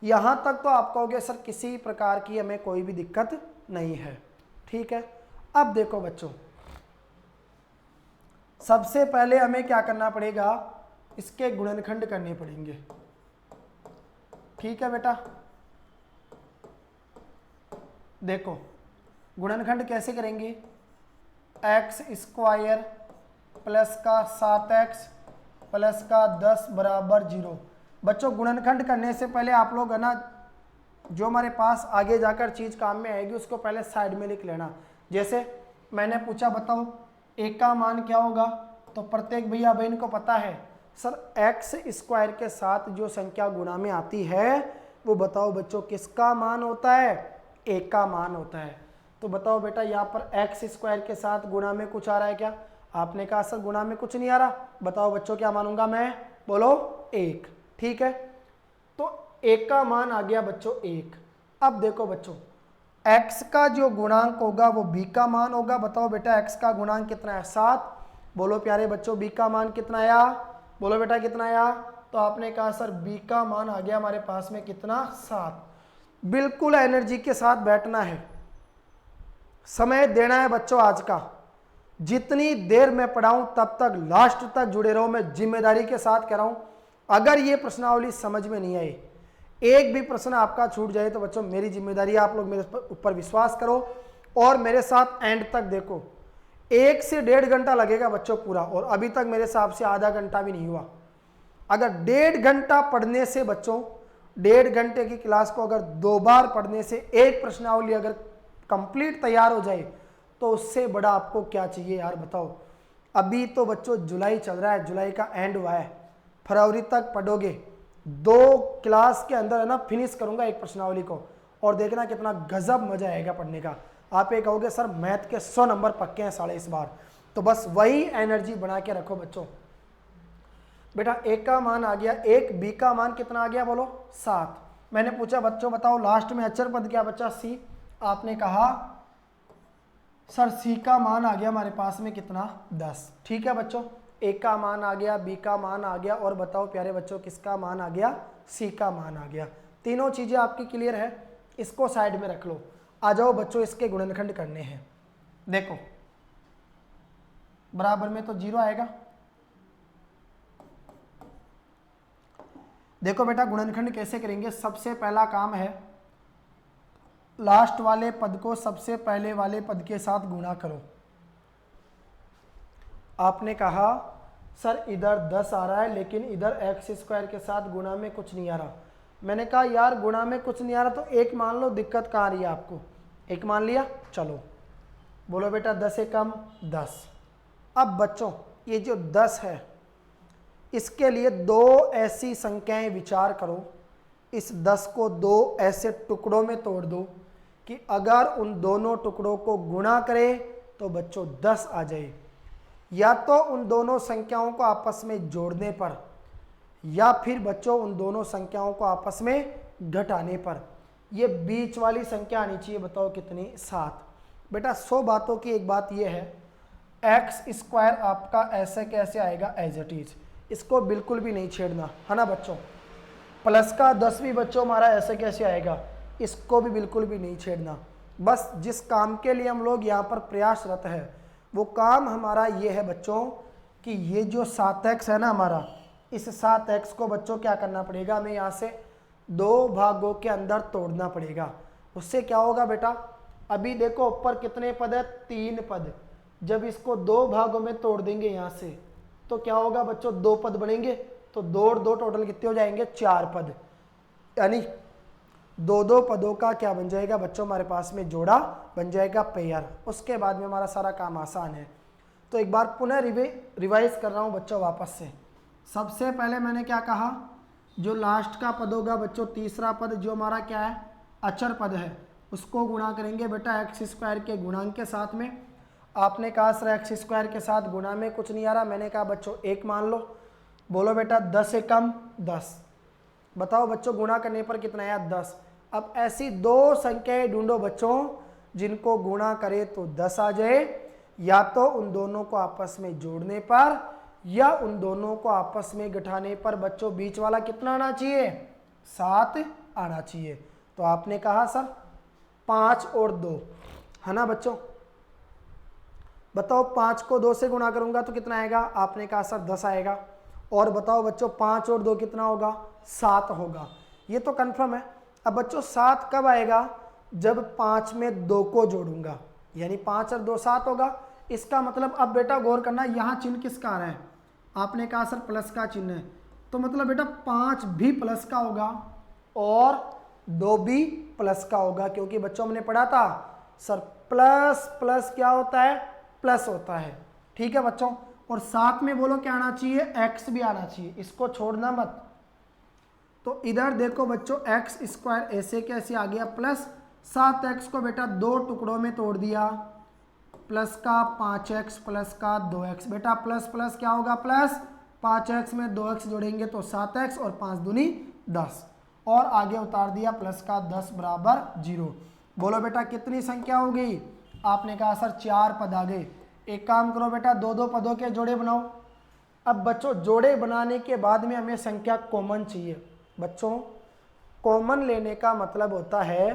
यहां तक तो आप कहोगे सर किसी प्रकार की हमें कोई भी दिक्कत नहीं है, ठीक है। अब देखो बच्चों सबसे पहले हमें क्या करना पड़ेगा, इसके गुणनखंड करने पड़ेंगे, ठीक है बेटा। देखो गुणनखंड कैसे करेंगे, एक्स स्क्वायर प्लस का 7x प्लस का 10 बराबर 0। बच्चों गुणनखंड करने से पहले आप लोग है ना, जो हमारे पास आगे जाकर चीज़ काम में आएगी उसको पहले साइड में लिख लेना। जैसे मैंने पूछा बताओ एक का मान क्या होगा, तो प्रत्येक भैया बहन को पता है सर एक्स स्क्वायर के साथ जो संख्या गुणा में आती है वो बताओ बच्चों किसका मान होता है, एक का मान होता है। तो बताओ बेटा यहाँ पर एक्स स्क्वायर के साथ गुणा में कुछ आ रहा है क्या। आपने कहा सर गुणा में कुछ नहीं आ रहा। बताओ बच्चों क्या मानूंगा मैं, बोलो 1, ठीक है। तो 1 का मान आ गया बच्चों 1। अब देखो बच्चों x का जो गुणांक होगा वो b का मान होगा। बताओ बेटा x का गुणांक कितना है 7। बोलो प्यारे बच्चों b का मान कितना आया, बोलो बेटा कितना आया। तो आपने कहा सर b का मान आ गया हमारे पास में कितना 7। बिल्कुल एनर्जी के साथ बैठना है, समय देना है बच्चों आज का। जितनी देर मैं पढ़ाऊं तब तक लास्ट तक जुड़े रहो, मैं जिम्मेदारी के साथ कह रहा हूं। अगर ये प्रश्नावली समझ में नहीं आई, एक भी प्रश्न आपका छूट जाए तो बच्चों मेरी जिम्मेदारी, आप लोग मेरे ऊपर विश्वास करो और मेरे साथ एंड तक देखो। 1 से 1.5 घंटा लगेगा बच्चों पूरा, और अभी तक मेरे हिसाब से आधा घंटा भी नहीं हुआ। अगर 1.5 घंटा पढ़ने से बच्चों, 1.5 घंटे की क्लास को अगर 2 बार पढ़ने से एक प्रश्नावली अगर कंप्लीट तैयार हो जाए तो उससे बड़ा आपको क्या चाहिए यार बताओ। अभी तो बच्चों जुलाई चल रहा है, जुलाई का एंड हुआ है, फरवरी तक पढ़ोगे, 2 क्लास के अंदर है ना फिनिश करूंगा एक प्रश्नावली को, और देखना कितना गजब मजा आएगा पढ़ने का। आप ये कहोगे सर मैथ के 100 नंबर पक्के हैं साढ़े इस बार, तो बस वही एनर्जी बना के रखो बच्चों। बेटा a का मान आ गया 1, b का मान कितना आ गया बोलो 7। मैंने पूछा बच्चों बताओ लास्ट में अचर पद क्या बचा c, आपने कहा सर c का मान आ गया हमारे पास में कितना 10। ठीक है बच्चों, a का मान आ गया, b का मान आ गया, और बताओ प्यारे बच्चों किसका मान आ गया, c का मान आ गया। तीनों चीजें आपकी क्लियर है, इसको साइड में रख लो। आ जाओ बच्चों इसके गुणनखंड करने हैं। देखो बराबर में तो 0 आएगा। देखो बेटा गुणनखंड कैसे करेंगे, सबसे पहला काम है लास्ट वाले पद को सबसे पहले वाले पद के साथ गुणा करो। आपने कहा सर इधर 10 आ रहा है लेकिन इधर x² के साथ गुणा में कुछ नहीं आ रहा। मैंने कहा यार गुणा में कुछ नहीं आ रहा तो 1 मान लो, दिक्कत कहाँ आ रही है आपको, 1 मान लिया। चलो बोलो बेटा 10 से कम 10। अब बच्चों ये जो 10 है इसके लिए 2 ऐसी संख्याएं विचार करो, इस 10 को 2 ऐसे टुकड़ों में तोड़ दो कि अगर उन दोनों टुकड़ों को गुणा करे तो बच्चों 10 आ जाए, या तो उन दोनों संख्याओं को आपस में जोड़ने पर, या फिर बच्चों उन दोनों संख्याओं को आपस में घटाने पर। ये बीच वाली संख्या आनी चाहिए, बताओ कितनी 7। बेटा 100 बातों की एक बात यह है, x² आपका ऐसे कैसे आएगा एज इट इज, इसको बिल्कुल भी नहीं छेड़ना है ना बच्चों। प्लस का 10 भी बच्चों हमारा ऐसे कैसे आएगा, इसको भी बिल्कुल भी नहीं छेड़ना। बस जिस काम के लिए हम लोग यहाँ पर प्रयासरत है वो काम हमारा ये है बच्चों कि ये जो 7x है ना हमारा, इस 7x को बच्चों क्या करना पड़ेगा, हमें यहाँ से 2 भागों के अंदर तोड़ना पड़ेगा। उससे क्या होगा बेटा, अभी देखो ऊपर कितने पद है, 3 पद। जब इसको 2 भागों में तोड़ देंगे यहाँ से तो क्या होगा बच्चों, 2 पद बनेंगे। तो 2 और 2 टोटल कितने हो जाएंगे, 4 पद, यानी 2 पदों का क्या बन जाएगा बच्चों हमारे पास में जोड़ा बन जाएगा पेयर। उसके बाद में हमारा सारा काम आसान है। तो एक बार पुनः रिवाइज कर रहा हूँ बच्चों वापस से। सबसे पहले मैंने क्या कहा, जो लास्ट का पद होगा बच्चों, तीसरा पद जो हमारा क्या है अचर पद है, उसको गुणा करेंगे बेटा x² के गुणांक के साथ में। आपने कहा सर x² के साथ गुणा में कुछ नहीं आ रहा, मैंने कहा बच्चों 1 मान लो। बोलो बेटा 10 से कम 10। बताओ बच्चों गुणा करने पर कितना आया 10। अब ऐसी 2 संख्याएं ढूंढो बच्चों जिनको गुणा करे तो 10 आ जाए, या तो उन दोनों को आपस में जोड़ने पर या उन दोनों को आपस में घटाने पर। बच्चों बीच वाला कितना आना चाहिए, 7 आना चाहिए। तो आपने कहा सर 5 और 2 है ना बच्चों। बताओ 5 को 2 से गुणा करूंगा तो कितना आएगा, आपने कहा सर 10 आएगा। और बताओ बच्चों 5 और 2 कितना होगा, 7 होगा। ये तो कंफर्म है। अब बच्चों 7 कब आएगा, जब 5 में 2 को जोड़ूंगा, यानी 5 और 2 7 होगा। इसका मतलब अब बेटा गौर करना, यहाँ चिन्ह किसका आ रहा है, आपने कहा सर प्लस का चिन्ह है, तो मतलब बेटा 5 भी प्लस का होगा और 2 भी प्लस का होगा, क्योंकि बच्चों हमने पढ़ा था सर प्लस प्लस क्या होता है, प्लस होता है। ठीक है बच्चों, और साथ में बोलो क्या आना चाहिए, x भी आना चाहिए, इसको छोड़ना मत। तो इधर देखो बच्चों x² ऐसे कैसे आ गया प्लस 7x को बेटा 2 टुकड़ों में तोड़ दिया, प्लस का 5x प्लस का 2x। बेटा प्लस प्लस क्या होगा, प्लस 5x में 2x जोड़ेंगे तो 7x और 5 दूनी 10, और आगे उतार दिया प्लस का 10 बराबर 0। बोलो बेटा कितनी संख्या हो गई, आपने कहा सर 4 पद आ गए। एक काम करो बेटा 2 पदों के जोड़े बनाओ। अब बच्चों जोड़े बनाने के बाद में हमें संख्या कॉमन चाहिए। बच्चों कॉमन लेने का मतलब होता है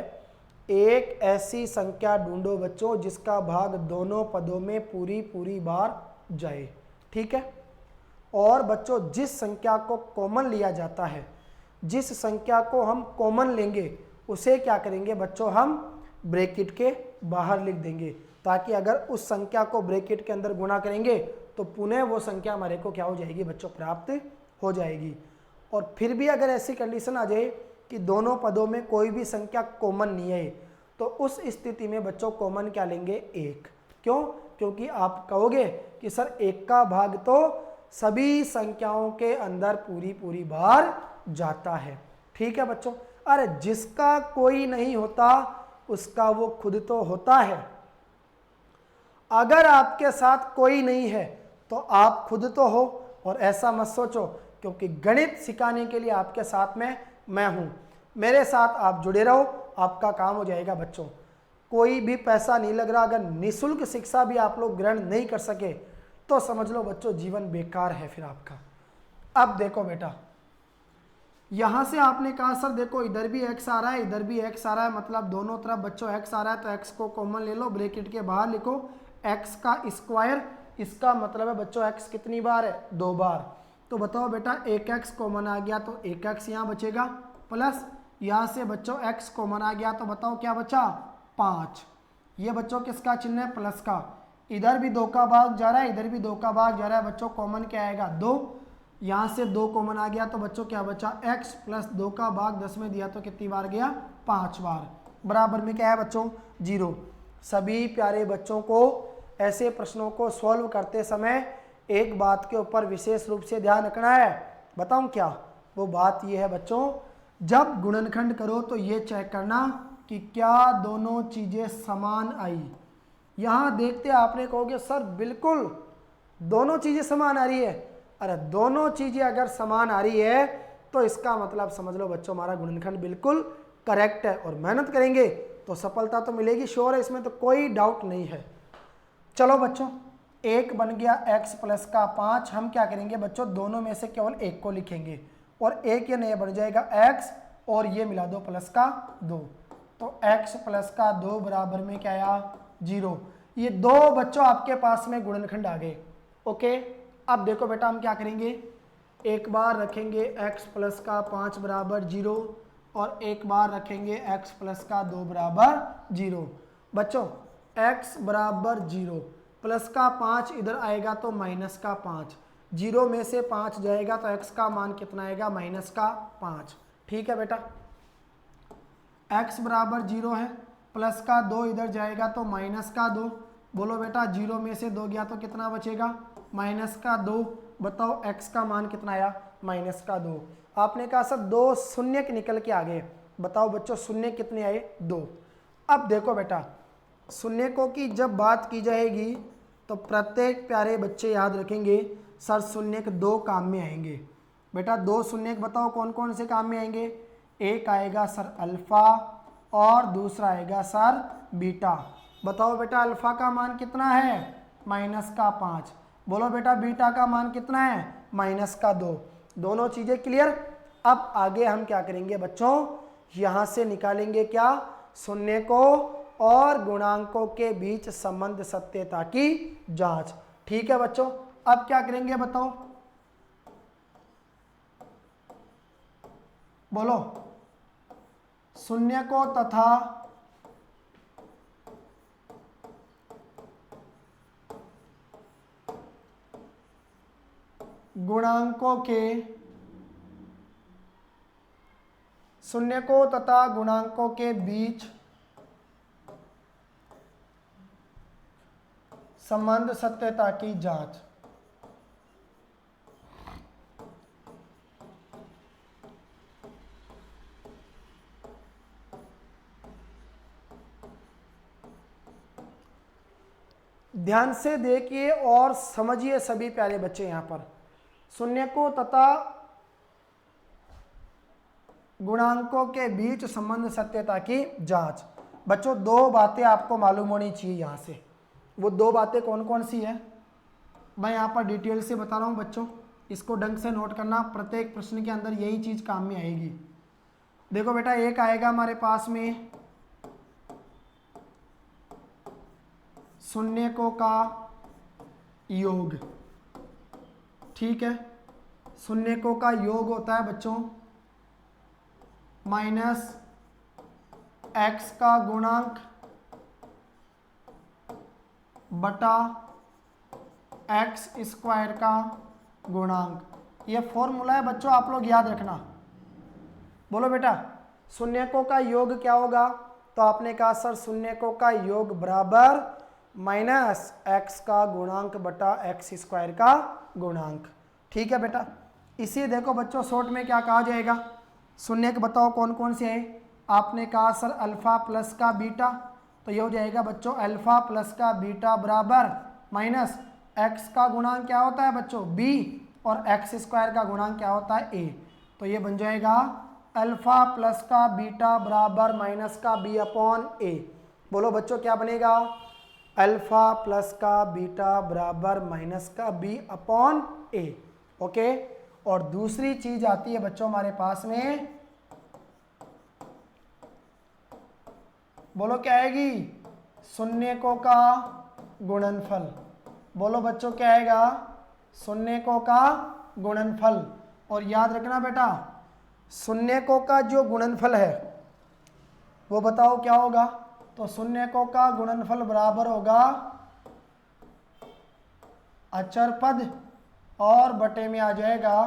एक ऐसी संख्या ढूंढो बच्चों जिसका भाग दोनों पदों में पूरी बार जाए। ठीक है, और बच्चों जिस संख्या को कॉमन लिया जाता है, जिस संख्या को हम कॉमन लेंगे उसे क्या करेंगे बच्चों, हम ब्रैकेट के बाहर लिख देंगे, ताकि अगर उस संख्या को ब्रैकेट के अंदर गुणा करेंगे तो पुनः वो संख्या हमारे को क्या हो जाएगी बच्चों, प्राप्त हो जाएगी। और फिर भी अगर ऐसी कंडीशन आ जाए कि दोनों पदों में कोई भी संख्या कॉमन नहीं है, तो उस स्थिति में बच्चों कॉमन क्या लेंगे, 1। क्यों, क्योंकि आप कहोगे कि सर 1 का भाग तो सभी संख्याओं के अंदर पूरी पूरी बार जाता है। ठीक है बच्चों। अरे जिसका कोई नहीं होता उसका वो खुद तो होता है। अगर आपके साथ कोई नहीं है तो आप खुद तो हो, और ऐसा मत सोचो क्योंकि गणित सिखाने के लिए आपके साथ में मैं हूं। मेरे साथ आप जुड़े रहो, आपका काम हो जाएगा बच्चों। कोई भी पैसा नहीं लग रहा। अगर निःशुल्क शिक्षा भी आप लोग ग्रहण नहीं कर सके तो समझ लो बच्चों जीवन बेकार है फिर आपका। अब देखो बेटा, यहां से आपने कहा सर देखो इधर भी x आ रहा है, इधर भी x आ रहा है, मतलब दोनों तरफ बच्चों x आ रहा है, तो x को कॉमन ले लो, ब्रैकेट के बाहर लिखो x का स्क्वायर। इसका मतलब है बच्चों x कितनी बार है? 2 बार। तो बताओ बेटा 1x कॉमन आ गया तो 1x यहाँ बचेगा, प्लस यहाँ से बच्चों x कॉमन आ गया तो बताओ क्या बचा? 5। ये बच्चों किसका चिन्ह है? प्लस का। इधर भी 2 का भाग जा रहा है, इधर भी 2 का भाग जा रहा है बच्चों, कॉमन क्या आएगा? 2। यहाँ से 2 कॉमन आ गया तो बच्चों क्या बचा? x प्लस 2 का भाग 10 में दिया तो कितनी बार गया? 5 बार। बराबर में क्या है बच्चों? 0। सभी प्यारे बच्चों को ऐसे प्रश्नों को सॉल्व करते समय एक बात के ऊपर विशेष रूप से ध्यान रखना है। बताऊं क्या? वो बात ये है बच्चों, जब गुणनखंड करो तो ये चेक करना कि क्या दोनों चीजें समान आई। यहां देखते आपने कहोगे सर बिल्कुल दोनों चीजें समान आ रही है। अरे दोनों चीजें अगर समान आ रही है तो इसका मतलब समझ लो बच्चों हमारा गुणनखंड बिल्कुल करेक्ट है, और मेहनत करेंगे तो सफलता तो मिलेगी, श्योर है, इसमें तो कोई डाउट नहीं है। चलो बच्चों, एक बन गया x प्लस का 5। हम क्या करेंगे बच्चों? दोनों में से केवल एक को लिखेंगे, और एक ये नया बन जाएगा x, और ये मिला दो प्लस का 2, तो x प्लस का 2 बराबर में क्या आया? 0। ये दो बच्चों आपके पास में गुणनखंड आ गए। ओके, अब देखो बेटा हम क्या करेंगे, एक बार रखेंगे x प्लस का 5 बराबर 0, और एक बार रखेंगे x प्लस का 2 बराबर 0। बच्चों x बराबर 0, प्लस का 5 इधर आएगा तो माइनस का 5, 0 में से 5 जाएगा तो x का मान कितना आएगा? माइनस का 5। ठीक है बेटा, x बराबर 0 है, प्लस का 2 इधर जाएगा तो माइनस का 2। बोलो बेटा 0 में से 2 गया तो कितना बचेगा? माइनस का 2। बताओ x का मान कितना आया? माइनस का 2। आपने कहा सर 2 शून्य निकल के आ गए। बताओ बच्चों शून्य कितने आए? 2। अब देखो बेटा शून्यकों की जब बात की जाएगी तो प्रत्येक प्यारे बच्चे याद रखेंगे सर शून्यक 2 काम में आएंगे। बेटा 2 शून्यक बताओ कौन कौन से काम में आएंगे? एक आएगा सर अल्फा, और दूसरा आएगा सर बीटा। बताओ बेटा अल्फा का मान कितना है? माइनस का 5। बोलो बेटा बीटा का मान कितना है? माइनस का 2। दोनों चीजें क्लियर। अब आगे हम क्या करेंगे बच्चों? यहां से निकालेंगे क्या? शून्य को और गुणांकों के बीच संबंध सत्यता की जांच। ठीक है बच्चों, अब क्या करेंगे बताओ? बोलो शून्य को तथा गुणांकों के बीच संबंध सत्यता की जांच। ध्यान से देखिए और समझिए सभी प्यारे बच्चे, यहां पर शून्यकों तथा गुणांकों के बीच संबंध सत्यता की जांच। बच्चों 2 बातें आपको मालूम होनी चाहिए यहां से। वो 2 बातें कौन कौन सी है मैं यहां पर डिटेल से बता रहा हूं बच्चों, इसको ढंग से नोट करना, प्रत्येक प्रश्न के अंदर यही चीज काम में आएगी। देखो बेटा एक आएगा हमारे पास में शून्यकों का योग। ठीक है, शून्यकों का योग होता है बच्चों माइनस x का गुणांक बटा x स्क्वायर का गुणांक। ये फॉर्मूला है बच्चों, आप लोग याद रखना। बोलो बेटा शून्यकों का योग क्या होगा? तो आपने कहा सर शून्यकों का योग बराबर माइनस x का गुणांक बटा x स्क्वायर का गुणांक। ठीक है बेटा। इसी देखो बच्चों शॉर्ट में क्या कहा जाएगा, शून्य के बताओ कौन कौन से है। आपने कहा सर अल्फा प्लस का बीटा, तो ये हो जाएगा बच्चों अल्फा प्लस का बीटा बराबर माइनस एक्स का गुणांक क्या होता है बच्चों बी, और एक्स स्क्वायर का गुणांक क्या होता है ए। तो ये बन जाएगा अल्फा प्लस का बीटा बराबर माइनस का बी अपॉन ए। बोलो बच्चों क्या बनेगा, अल्फा प्लस का बीटा बराबर माइनस का बी अपॉन ए। ओके, और दूसरी चीज आती है बच्चों हमारे पास में, बोलो क्या आएगी, शून्यकों का गुणनफल। बोलो बच्चों क्या आएगा, शून्यकों का गुणनफल। और याद रखना बेटा शून्यकों का जो गुणनफल है वो बताओ क्या होगा, तो शून्यकों का गुणनफल बराबर होगा अचर पद और बटे में आ जाएगा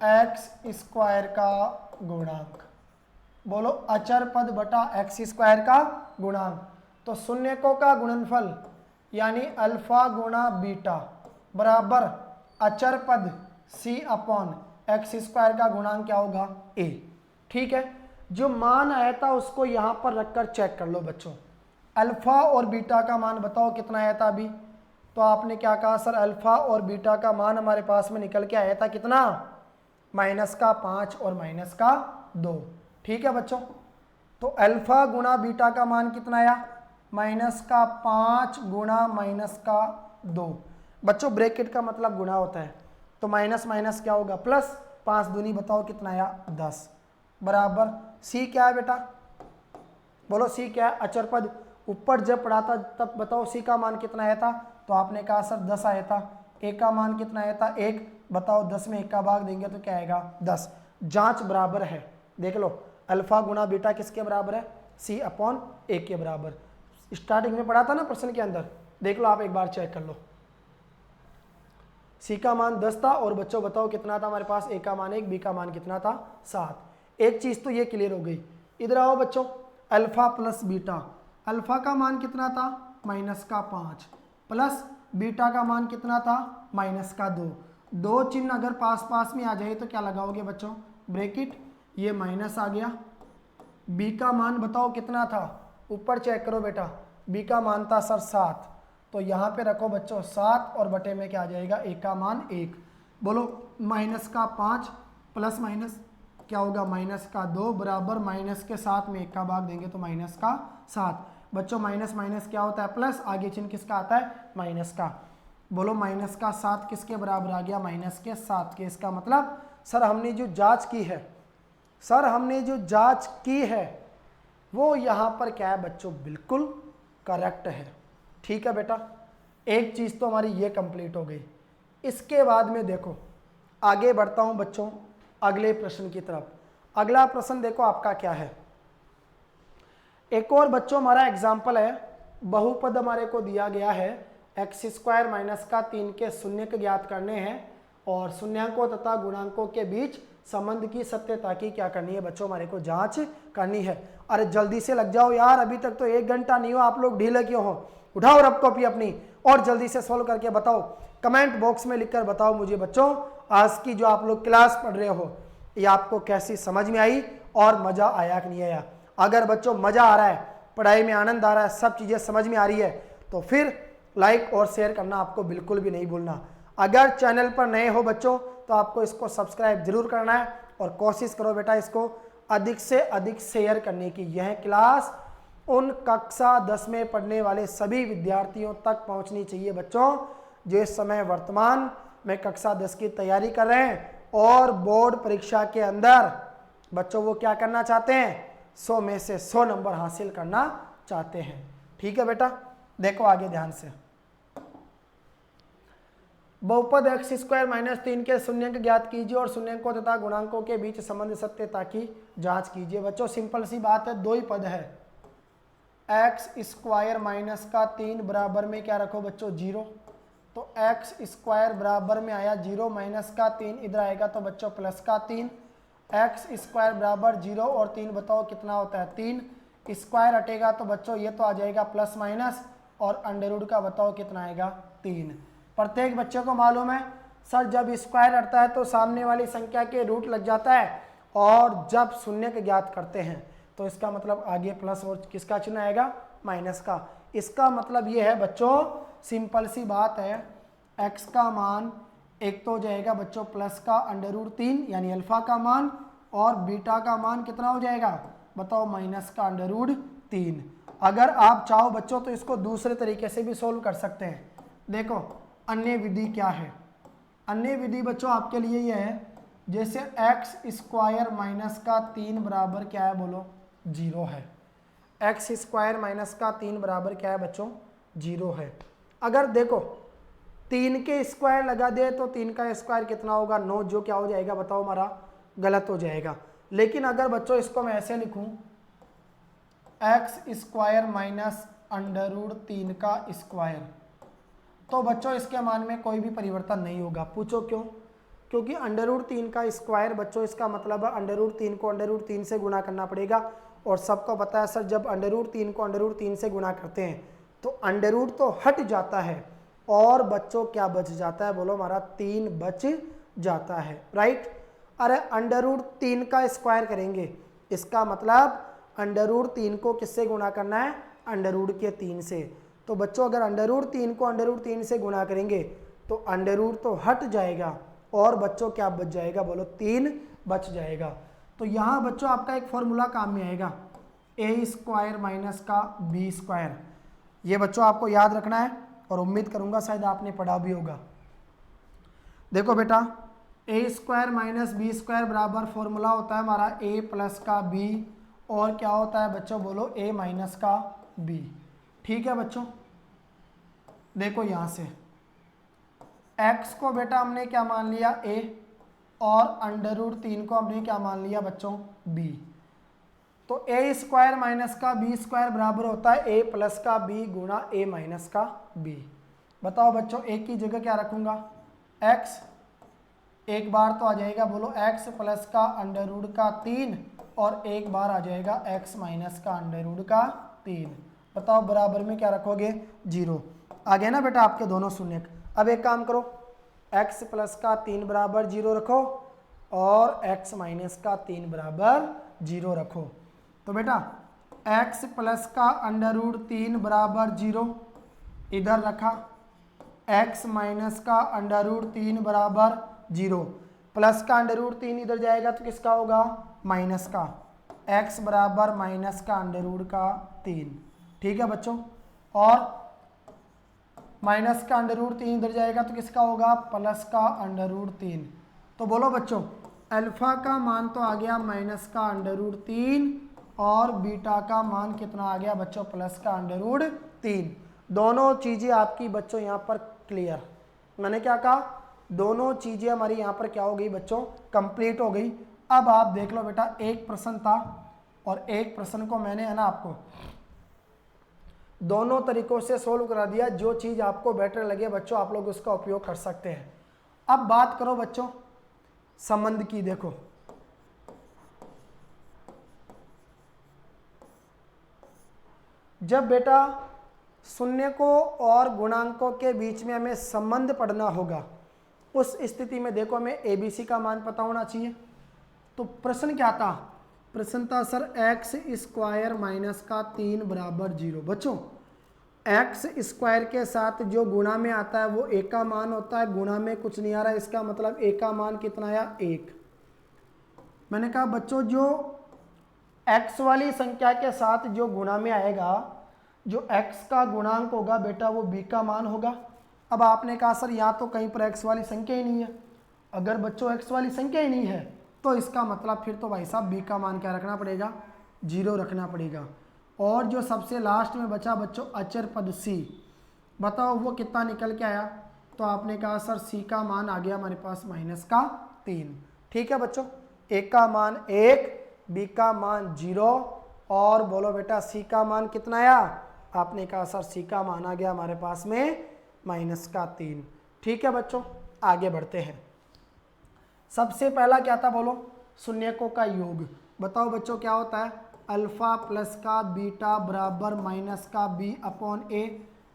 एक्स स्क्वायर का गुणांक। बोलो अचर पद बटा एक्स स्क्वायर का गुणांक। तो शून्यकों का गुणनफल यानी अल्फा गुणा बीटा बराबर अचर पद सी अपॉन एक्स स्क्वायर का गुणांक क्या होगा ए। ठीक है, जो मान आया था उसको यहां पर रखकर चेक कर लो बच्चों। अल्फा और बीटा का मान बताओ कितना आया था अभी, तो आपने क्या कहा सर अल्फा और बीटा का मान हमारे पास में निकल के आया था कितना, माइनस का 5 और माइनस का 2। ठीक है बच्चों, तो अल्फा गुणा बीटा का मान कितना आया, माइनस का 5 गुणा माइनस का 2। बच्चों ब्रैकेट का मतलब गुणा होता है, तो माइनस माइनस क्या होगा प्लस, 5 दूनी बताओ कितना आया 10 बराबर सी क्या है बेटा, बोलो सी क्या है, अचर पद। ऊपर जब पढ़ा था तब बताओ सी का मान कितना आया था, तो आपने कहा सर 10 आया था। ए का मान कितना आया था 1, बताओ 10 में 1 का भाग देंगे तो क्या आएगा 10। जांच बराबर है, देख लो अल्फा गुणा बीटा किसके बराबर है, सी अपॉन ए के बराबर। स्टार्टिंग में पढ़ा था ना प्रश्न के अंदर, देख लो आप एक बार चेक कर लो। सी का मान 10 था और बच्चों बताओ कितना था हमारे पास, ए का मान 1, बी का मान कितना था 7। एक चीज तो ये क्लियर हो गई। इधर आओ बच्चों, अल्फा प्लस बीटा, अल्फा का मान कितना था माइनस का 5 प्लस बीटा का मान कितना था माइनस का 2। दो चिन्ह अगर पास पास में आ जाए तो क्या लगाओगे बच्चों, ब्रैकेट, ये माइनस आ गया। बी का मान बताओ कितना था, ऊपर चेक करो बेटा, बी का मान था सर 7, तो यहाँ पे रखो बच्चों 7 और बटे में क्या आ जाएगा ए का मान 1। बोलो माइनस का 5 प्लस माइनस क्या होगा माइनस का 2 बराबर माइनस के 7 में 1 का भाग देंगे तो माइनस का 7। बच्चों माइनस माइनस क्या होता है प्लस, आगे चिन्ह किसका आता है माइनस का। बोलो माइनस का 7 किसके बराबर आ गया, माइनस के 7 के। इसका मतलब सर हमने जो जांच की है, सर हमने जो जांच की है वो यहाँ पर क्या है बच्चों, बिल्कुल करेक्ट है। ठीक है बेटा, एक चीज़ तो हमारी ये कंप्लीट हो गई। इसके बाद में देखो आगे बढ़ता हूँ बच्चों अगले प्रश्न की तरफ। अगला प्रश्न देखो आपका क्या है, एक और बच्चों हमारा एग्जाम्पल है। बहुपद हमारे को दिया गया है, एक्स स्क्वायर माइनस का 3 के शून्यक ज्ञात करने हैं और शून्यांकों तथा गुणांकों के बीच संबंध की सत्यता की क्या करनी है बच्चों, हमारे को जांच करनी है। अरे जल्दी से लग जाओ यार, अभी तक तो 1 घंटा नहीं हो, आप लोग ढीले क्यों हो। उठाओ रफ कॉपी अपनी और जल्दी से सॉल्व करके बताओ। कमेंट बॉक्स में लिखकर बताओ मुझे बच्चों आज की जो आप लोग क्लास पढ़ रहे हो ये आपको कैसी समझ में आई और मजा आया कि नहीं आया। अगर बच्चों मजा आ रहा है, पढ़ाई में आनंद आ रहा है, सब चीजें समझ में आ रही है, तो फिर लाइक और शेयर करना आपको बिल्कुल भी नहीं भूलना। अगर चैनल पर नए हो बच्चों तो आपको इसको सब्सक्राइब जरूर करना है और कोशिश करो बेटा इसको अधिक से अधिक शेयर करने की। यह क्लास उन कक्षा 10 में पढ़ने वाले सभी विद्यार्थियों तक पहुंचनी चाहिए बच्चों जो इस समय वर्तमान में कक्षा 10 की तैयारी कर रहे हैं और बोर्ड परीक्षा के अंदर बच्चों वो क्या करना चाहते हैं, 100 में से 100 नंबर हासिल करना चाहते हैं। ठीक है बेटा, देखो आगे ध्यान से। बहुपद एक्स स्क्वायर माइनस 3 के शून्यंक ज्ञात कीजिए और शून्यंकों तथा गुणांकों के बीच संबंध सत्यता की जांच कीजिए। बच्चों सिंपल सी बात है, दो ही पद है, एक्स स्क्वायर माइनस का 3 बराबर में क्या रखो बच्चों 0, तो एक्स स्क्वायर बराबर में आया 0 माइनस का 3, इधर आएगा तो बच्चों प्लस का 3। एक्स स्क्वायर बराबर 0 और 3 बताओ कितना होता है 3, स्क्वायर हटेगा तो बच्चों ये तो आ जाएगा प्लस माइनस और अंडर रूट का बताओ कितना आएगा 3। प्रत्येक बच्चे को मालूम है सर जब स्क्वायर हटता है तो सामने वाली संख्या के रूट लग जाता है, और जब शून्य के ज्ञात करते हैं तो इसका मतलब आगे प्लस और किसका चिन्ह आएगा, माइनस का। इसका मतलब ये है बच्चों, सिंपल सी बात है, x का मान एक तो हो जाएगा बच्चों प्लस का √3 यानी अल्फा का मान, और बीटा का मान कितना हो जाएगा बताओ, माइनस का √3। अगर आप चाहो बच्चों तो इसको दूसरे तरीके से भी सोल्व कर सकते हैं। देखो अन्य विधि क्या है, अन्य विधि बच्चों आपके लिए ये है, जैसे x² माइनस का 3 बराबर क्या है बोलो, 0 है। x² माइनस का 3 बराबर क्या है बच्चों, 0 है। अगर देखो 3 के स्क्वायर लगा दे तो 3 का स्क्वायर कितना होगा, 9, जो क्या हो जाएगा बताओ हमारा गलत हो जाएगा। लेकिन अगर बच्चों इसको मैं ऐसे लिखूं, x² माइनस √3 का स्क्वायर, तो बच्चों इसके मान में कोई भी परिवर्तन नहीं होगा। पूछो क्यों, क्योंकि √3 का स्क्वायर बच्चों इसका मतलब है √3 को √3 से गुणा करना पड़ेगा, और सबको पता है सर जब √3 को √3 से गुणा करते हैं तो अंडर तो हट जाता है, और बच्चों क्या बच जाता है बोलो, हमारा 3 बच जाता है, राइट। अरे √3 का स्क्वायर करेंगे, इसका मतलब √3 को किससे गुणा करना है, √3 से। तो बच्चों अगर √3 को √3 से गुणा करेंगे तो तो हट जाएगा, और बच्चों क्या बच जाएगा बोलो, 3 बच जाएगा। तो यहाँ बच्चों आपका एक फॉर्मूला काम में आएगा, a² माइनस का b²। ये बच्चों आपको याद रखना है, और उम्मीद करूँगा शायद आपने पढ़ा भी होगा। देखो बेटा a² माइनस b² बराबर फॉर्मूला होता है हमारा a प्लस का b, और क्या होता है बच्चों बोलो, a माइनस का b। ठीक है बच्चों, देखो यहाँ से x को बेटा हमने क्या मान लिया a, और √3 को हमने क्या मान लिया बच्चों b। तो a² माइनस का b² बराबर होता है a प्लस का b गुणा a माइनस का b। बताओ बच्चों a की जगह क्या रखूंगा, x, एक बार तो आ जाएगा बोलो x प्लस का √3, और एक बार आ जाएगा x माइनस का √3। बताओ बराबर में क्या रखोगे, 0। आ गया ना बेटा आपके दोनों शून्य। अब एक काम करो, x प्लस का 3 बराबर 0 रखो, और x माइनस का 3 बराबर 0 रखो। तो बेटा x प्लस का √3 बराबर 0 इधर रखा, x माइनस का √3 बराबर 0, प्लस का √3 इधर जाएगा तो किसका होगा, माइनस का, x बराबर माइनस का √3। ठीक है बच्चों, और माइनस का √3 इधर जाएगा तो किसका होगा, प्लस का √3। तो बोलो बच्चों अल्फा का मान तो आ गया माइनस का √3, और बीटा का मान कितना आ गया बच्चों, प्लस का √3। दोनों चीज़ें आपकी बच्चों यहाँ पर क्लियर। मैंने क्या कहा, दोनों चीज़ें हमारी यहाँ पर क्या हो गई बच्चों, कंप्लीट हो गई। अब आप देख लो बेटा, एक प्रश्न था, और एक प्रश्न को मैंने है ना आपको दोनों तरीकों से सोल्व करा दिया। जो चीज़ आपको बेटर लगे बच्चों आप लोग उसका उपयोग कर सकते हैं। अब बात करो बच्चों संबंध की। देखो जब बेटा शून्य को और गुणांकों के बीच में हमें संबंध पढ़ना होगा, उस स्थिति में देखो हमें ABC का मान पता होना चाहिए। तो प्रश्न क्या था, प्रश्न था सर x² माइनस का 3 बराबर 0। बच्चों x² के साथ जो गुणा में आता है वो a का मान होता है, गुणा में कुछ नहीं आ रहा है, इसका मतलब a का मान कितना आया, 1। मैंने कहा बच्चों जो x वाली संख्या के साथ जो गुणा में आएगा, जो x का गुणांक होगा बेटा वो b का मान होगा। अब आपने कहा सर यहाँ तो कहीं पर x वाली संख्या ही नहीं है। अगर बच्चों x वाली संख्या ही नहीं है तो इसका मतलब फिर तो भाई साहब b का मान क्या रखना पड़ेगा, 0 रखना पड़ेगा। और जो सबसे लास्ट में बचा बच्चों अचर पद c, बताओ वो कितना निकल के आया। तो आपने कहा सर c का मान आ गया हमारे पास -3। ठीक है बच्चों, a का मान 1, b का मान 0, और बोलो बेटा c का मान कितना आया। आपने कहा सर c का मान आ गया हमारे पास में -3। ठीक है बच्चों, आगे बढ़ते हैं। सबसे पहला क्या था बोलो, शून्यकों का योग। बताओ बच्चों क्या होता है, अल्फा प्लस का बीटा बराबर माइनस का b अपॉन a।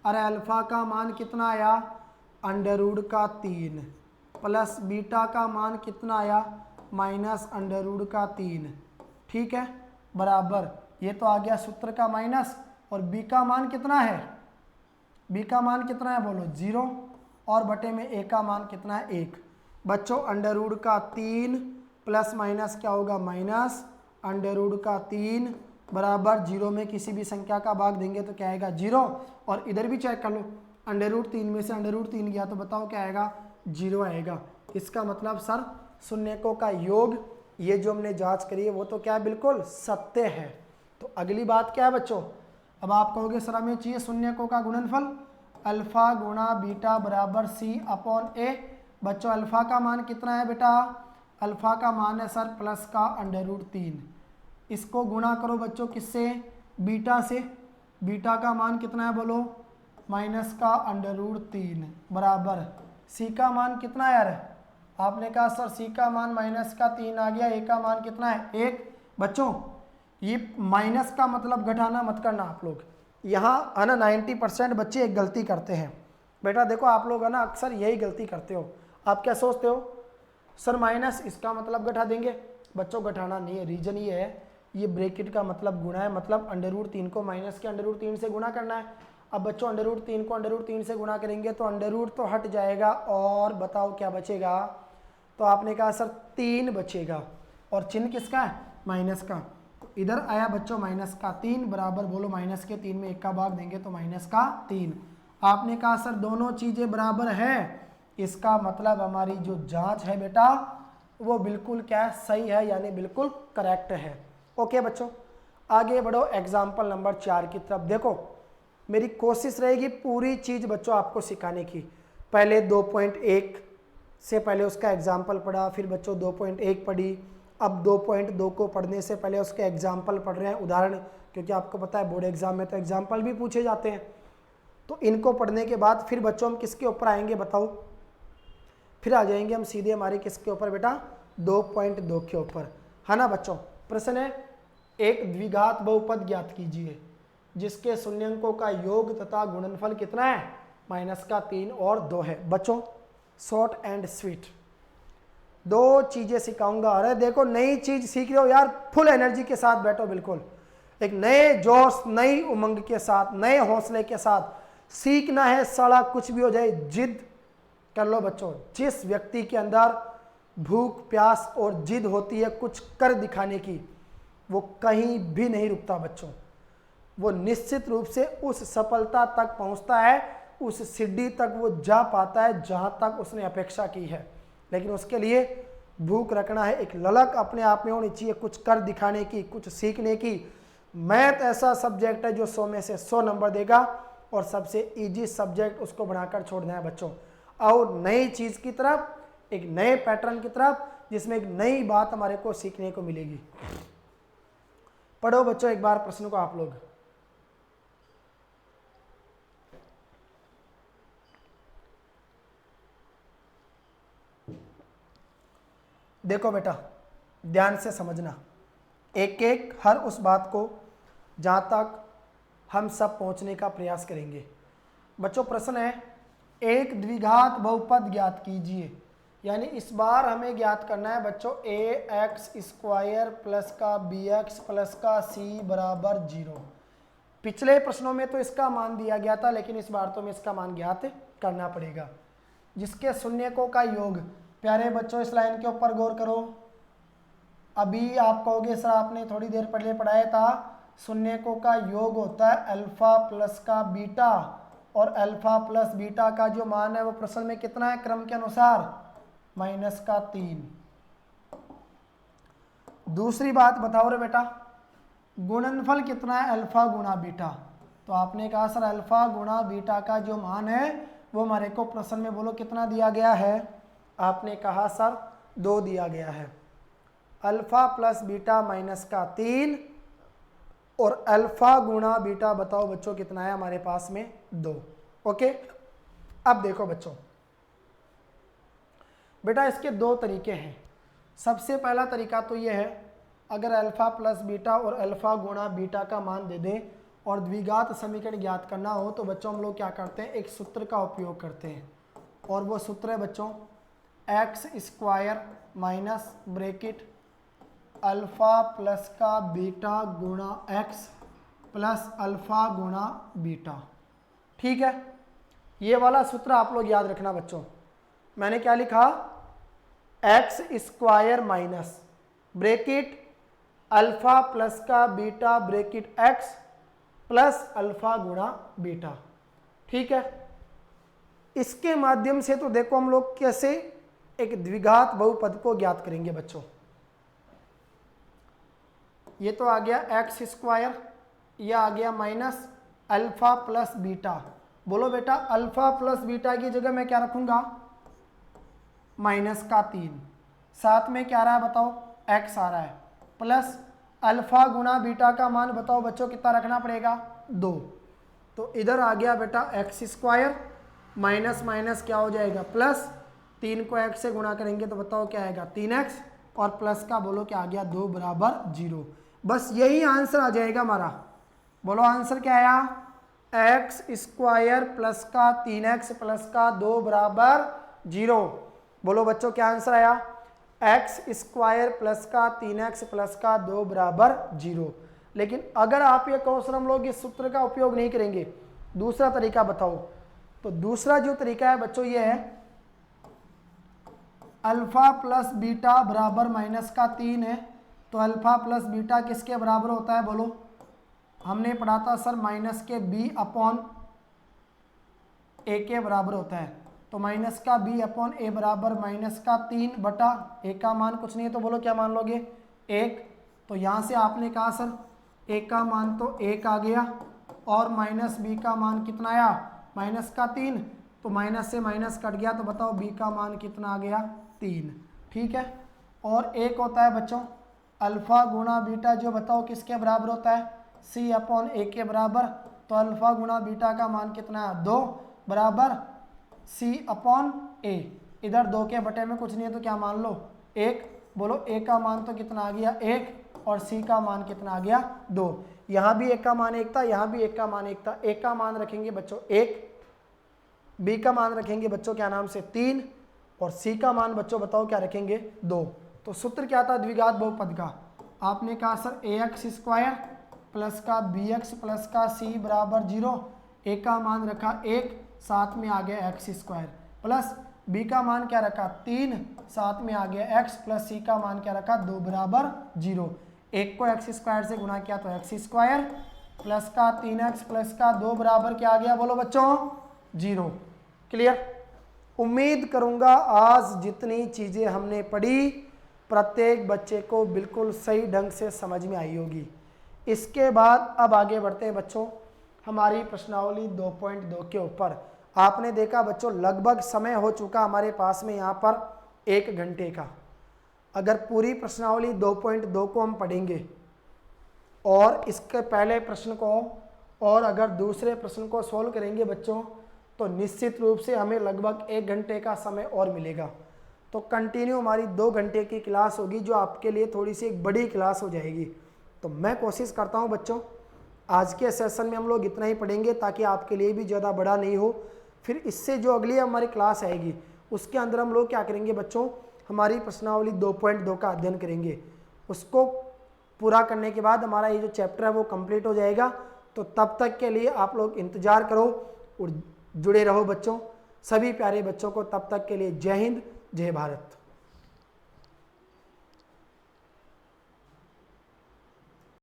अरे अल्फा का मान कितना आया, √3 प्लस बीटा का मान कितना आया माइनस अंडर रूट का 3, ठीक है, बराबर ये तो आ गया सूत्र का माइनस, और बी का मान कितना है, बी का मान कितना है बोलो 0, और बटे में ए का मान कितना है 1। बच्चों अंडर रूट का 3 प्लस माइनस क्या होगा माइनस अंडर रूट का 3 बराबर 0 में किसी भी संख्या का भाग देंगे तो क्या आएगा 0, और इधर भी चेक कर लो अंडर रूट 3 में से अंडर रूट 3 गया तो बताओ क्या आएगा 0 आएगा। इसका मतलब सर शून्यकों का योग ये जो हमने जांच करी है वो तो क्या बिल्कुल सत्य है। तो अगली बात क्या है बच्चों, अब आप कहोगे सर हमें चाहिए शून्यकों का गुणनफल, अल्फा गुणा बीटा बराबर सी अपॉन ए। बच्चों अल्फा का मान कितना है बेटा, अल्फा का मान है सर प्लस का अंडर रूट 3, इसको गुणा करो बच्चों किससे बीटा से, बीटा का मान कितना है बोलो माइनस का अंडर रूट 3 बराबर सी का मान कितना है यार, आपने कहा सर सी का मान माइनस का 3 आ गया, ए का मान कितना है 1। बच्चों ये माइनस का मतलब घटाना मत करना आप लोग, यहाँ है ना 90% बच्चे एक गलती करते हैं। बेटा देखो आप लोग है ना अक्सर यही गलती करते हो, आप क्या सोचते हो सर माइनस इसका मतलब घटा देंगे, बच्चों घटाना नहीं है, रीजन ये है ये ब्रैकेट का मतलब गुणा है, मतलब अंडर रूट 3 को माइनस के अंडर रूट 3 से गुणा करना है। अब बच्चों अंडर रूट 3 को अंडर रूट 3 से गुणा करेंगे तो अंडर रूट तो हट जाएगा और बताओ क्या बचेगा, तो आपने कहा सर 3 बचेगा और चिन्ह किसका है माइनस का, तो इधर आया बच्चों माइनस का 3 बराबर बोलो माइनस के 3 में 1 का भाग देंगे तो माइनस का 3। आपने कहा सर दोनों चीज़ें बराबर है, इसका मतलब हमारी जो जांच है बेटा वो बिल्कुल क्या है सही है, यानी बिल्कुल करेक्ट है। ओके बच्चों आगे बढ़ो एग्जाम्पल नंबर 4 की तरफ। देखो मेरी कोशिश रहेगी पूरी चीज़ बच्चों आपको सिखाने की। पहले 2.1 से पहले उसका एग्जाम्पल पढ़ा, फिर बच्चों 2.1 पढ़ी, अब 2.2 को पढ़ने से पहले उसके एग्जाम्पल पढ़ रहे हैं, उदाहरण, क्योंकि आपको पता है बोर्ड एग्जाम में तो एग्जाम्पल भी पूछे जाते हैं। तो इनको पढ़ने के बाद फिर बच्चों हम किसके ऊपर आएंगे बताओ, फिर आ जाएंगे हम सीधे हमारे किसके ऊपर बेटा 2.2 के ऊपर, है ना बच्चों। प्रश्न है एक द्विघात बहुपद ज्ञात कीजिए जिसके शून्यंकों का योग तथा गुणनफल कितना है माइनस का 3 और 2 है। बच्चों शॉर्ट एंड स्वीट 2 चीजें सिखाऊंगा। अरे देखो नई चीज सीख रहे हो यार, फुल एनर्जी के साथ बैठो, बिल्कुल एक नए जोश नई उमंग के साथ नए हौसले के साथ सीखना है, साला कुछ भी हो जाए जिद कर लो बच्चों। जिस व्यक्ति के अंदर भूख प्यास और जिद होती है कुछ कर दिखाने की, वो कहीं भी नहीं रुकता बच्चों, वो निश्चित रूप से उस सफलता तक पहुंचता है, उस सीढ़ी तक वो जा पाता है जहां तक उसने अपेक्षा की है। लेकिन उसके लिए भूख रखना है, एक ललक अपने आप में होनी चाहिए कुछ कर दिखाने की, कुछ सीखने की। मैथ ऐसा सब्जेक्ट है जो 100 में से 100 नंबर देगा और सबसे इजी सब्जेक्ट उसको बनाकर छोड़ना है बच्चों। और नई चीज़ की तरफ, एक नए पैटर्न की तरफ जिसमें एक नई बात हमारे को सीखने को मिलेगी। पढ़ो बच्चों एक बार प्रश्न को आप लोग। देखो बेटा ध्यान से समझना, एक एक हर उस बात को जहां तक हम सब पहुंचने का प्रयास करेंगे। बच्चों प्रश्न है एक द्विघात बहुपद ज्ञात कीजिए, यानी इस बार हमें ज्ञात करना है बच्चों ax² प्लस का bx प्लस का c बराबर 0। पिछले प्रश्नों में तो इसका मान दिया गया था, लेकिन इस बार तो हमें इसका मान ज्ञात करना पड़ेगा। जिसके शून्यकों का योग, प्यारे बच्चों इस लाइन के ऊपर गौर करो। अभी आप कहोगे सर आपने थोड़ी देर पहले पढ़ाया था शून्यकों का योग होता है अल्फा प्लस का बीटा, और अल्फा प्लस बीटा का जो मान है वो प्रश्न में कितना है क्रम के अनुसार माइनस का 3। दूसरी बात बताओ रे बेटा गुणनफल कितना है अल्फा गुणा बीटा, तो आपने कहा सर अल्फा गुणा बीटा का जो मान है वो हमारे को प्रश्न में बोलो कितना दिया गया है, आपने कहा सर 2 दिया गया है। अल्फा प्लस बीटा माइनस का 3 और अल्फा गुणा बीटा बताओ बच्चों कितना है हमारे पास में 2। ओके अब देखो बच्चों बेटा इसके 2 तरीके हैं। सबसे पहला तरीका तो ये है अगर अल्फा प्लस बीटा और अल्फा गुणा बीटा का मान दे दें और द्विघात समीकरण ज्ञात करना हो तो बच्चों हम लोग क्या करते हैं एक सूत्र का उपयोग करते हैं, और वो सूत्र है बच्चों x square minus bracket alpha plus का बीटा गुणा एक्स प्लस अल्फ़ा गुणा बीटा। ठीक है, ये वाला सूत्र आप लोग याद रखना बच्चों। मैंने क्या लिखा, x square minus bracket alpha plus का beta bracket x plus alpha गुणा बीटा। ठीक है, इसके माध्यम से तो देखो हम लोग कैसे एक द्विघात बहुपद को ज्ञात करेंगे बच्चों। ये तो आ गया एक्स स्क्वायर, यह आ गया माइनस अल्फ़ा प्लस बीटा। बोलो बेटा, अल्फ़ा प्लस बीटा की जगह मैं क्या रखूंगा, माइनस का 3, साथ में क्या आ रहा है बताओ, एक्स आ रहा है, प्लस अल्फ़ा गुणा बीटा का मान बताओ बच्चों कितना रखना पड़ेगा, 2। तो इधर आ गया बेटा एक्स स्क्वायर, माइनस माइनस क्या हो जाएगा प्लस, 3 को एक्स से गुणा करेंगे तो बताओ क्या आएगा 3x, और प्लस का बोलो क्या आ गया 2 बराबर 0। बस यही आंसर आ जाएगा हमारा। बोलो आंसर क्या आया, एक्स स्क्वायर प्लस का 3x प्लस का 2 बराबर 0। बोलो बच्चों क्या आंसर आया, एक्स स्क्वायर प्लस का 3x प्लस का 2 बराबर 0। लेकिन अगर आप ये कहो सर हम लोग इस सूत्र का उपयोग नहीं करेंगे, दूसरा तरीका बताओ, तो दूसरा जो तरीका है बच्चों ये है, अल्फा प्लस बीटा बराबर माइनस का 3 है, तो अल्फा प्लस बीटा किसके बराबर होता है बोलो, हमने पढ़ा था सर माइनस के b अपॉन ए के बराबर होता है। तो माइनस का b अपॉन ए बराबर माइनस का 3 बटा ए का मान कुछ नहीं है, तो बोलो क्या मान लोगे 1। तो यहाँ से आपने कहा सर ए का मान तो 1 आ गया, और माइनस b का मान कितना आया, माइनस का 3। तो माइनस से माइनस कट गया, तो बताओ b का मान कितना आ गया 3। ठीक है, और एक होता है बच्चों अल्फ़ा गुणा बीटा, जो बताओ किसके बराबर होता है, c अपॉन ए के बराबर। तो अल्फ़ा गुणा बीटा का मान कितना है 2 बराबर c अपॉन ए, इधर 2 के बटे में कुछ नहीं है तो क्या मान लो 1। बोलो a का मान तो कितना आ गया 1, और c का मान कितना आ गया 2। यहाँ भी a का मान 1 था, यहाँ भी a का मान 1 था। a का मान रखेंगे बच्चों 1, b का मान रखेंगे बच्चों क्या नाम से 3, और c का मान बच्चों बताओ क्या रखेंगे 2। तो सूत्र क्या था द्विघात बहुपद का, आपने कहा सर ax स्क्वायर प्लस का bx प्लस का c बराबर 0। a का मान रखा 1, साथ में आ गया एक्स स्क्वायर, प्लस b का मान क्या रखा 3, साथ में आ गया x, प्लस c का मान क्या रखा 2 बराबर 0। 1 को एक्स स्क्वायर से गुणा किया तो एक्स स्क्वायर प्लस का 3x प्लस का 2 बराबर क्या आ गया बोलो बच्चों 0। क्लियर। उम्मीद करूंगा आज जितनी चीज़ें हमने पढ़ी प्रत्येक बच्चे को बिल्कुल सही ढंग से समझ में आई होगी। इसके बाद अब आगे बढ़ते हैं बच्चों हमारी प्रश्नावली 2.2 के ऊपर। आपने देखा बच्चों लगभग समय हो चुका हमारे पास में यहाँ पर 1 घंटे का। अगर पूरी प्रश्नावली 2.2 को हम पढ़ेंगे और इसके पहले प्रश्न को और अगर दूसरे प्रश्न को सॉल्व करेंगे बच्चों, तो निश्चित रूप से हमें लगभग 1 घंटे का समय और मिलेगा। तो कंटिन्यू हमारी 2 घंटे की क्लास होगी, जो आपके लिए थोड़ी सी एक बड़ी क्लास हो जाएगी। तो मैं कोशिश करता हूं बच्चों आज के सेशन में हम लोग इतना ही पढ़ेंगे ताकि आपके लिए भी ज़्यादा बड़ा नहीं हो। फिर इससे जो अगली हमारी क्लास आएगी उसके अंदर हम लोग क्या करेंगे बच्चों, हमारी प्रश्नावली 2.2 का अध्ययन करेंगे। उसको पूरा करने के बाद हमारा ये जो चैप्टर है वो कंप्लीट हो जाएगा। तो तब तक के लिए आप लोग इंतज़ार करो और जुड़े रहो बच्चों। सभी प्यारे बच्चों को तब तक के लिए जय हिंद जय भारत।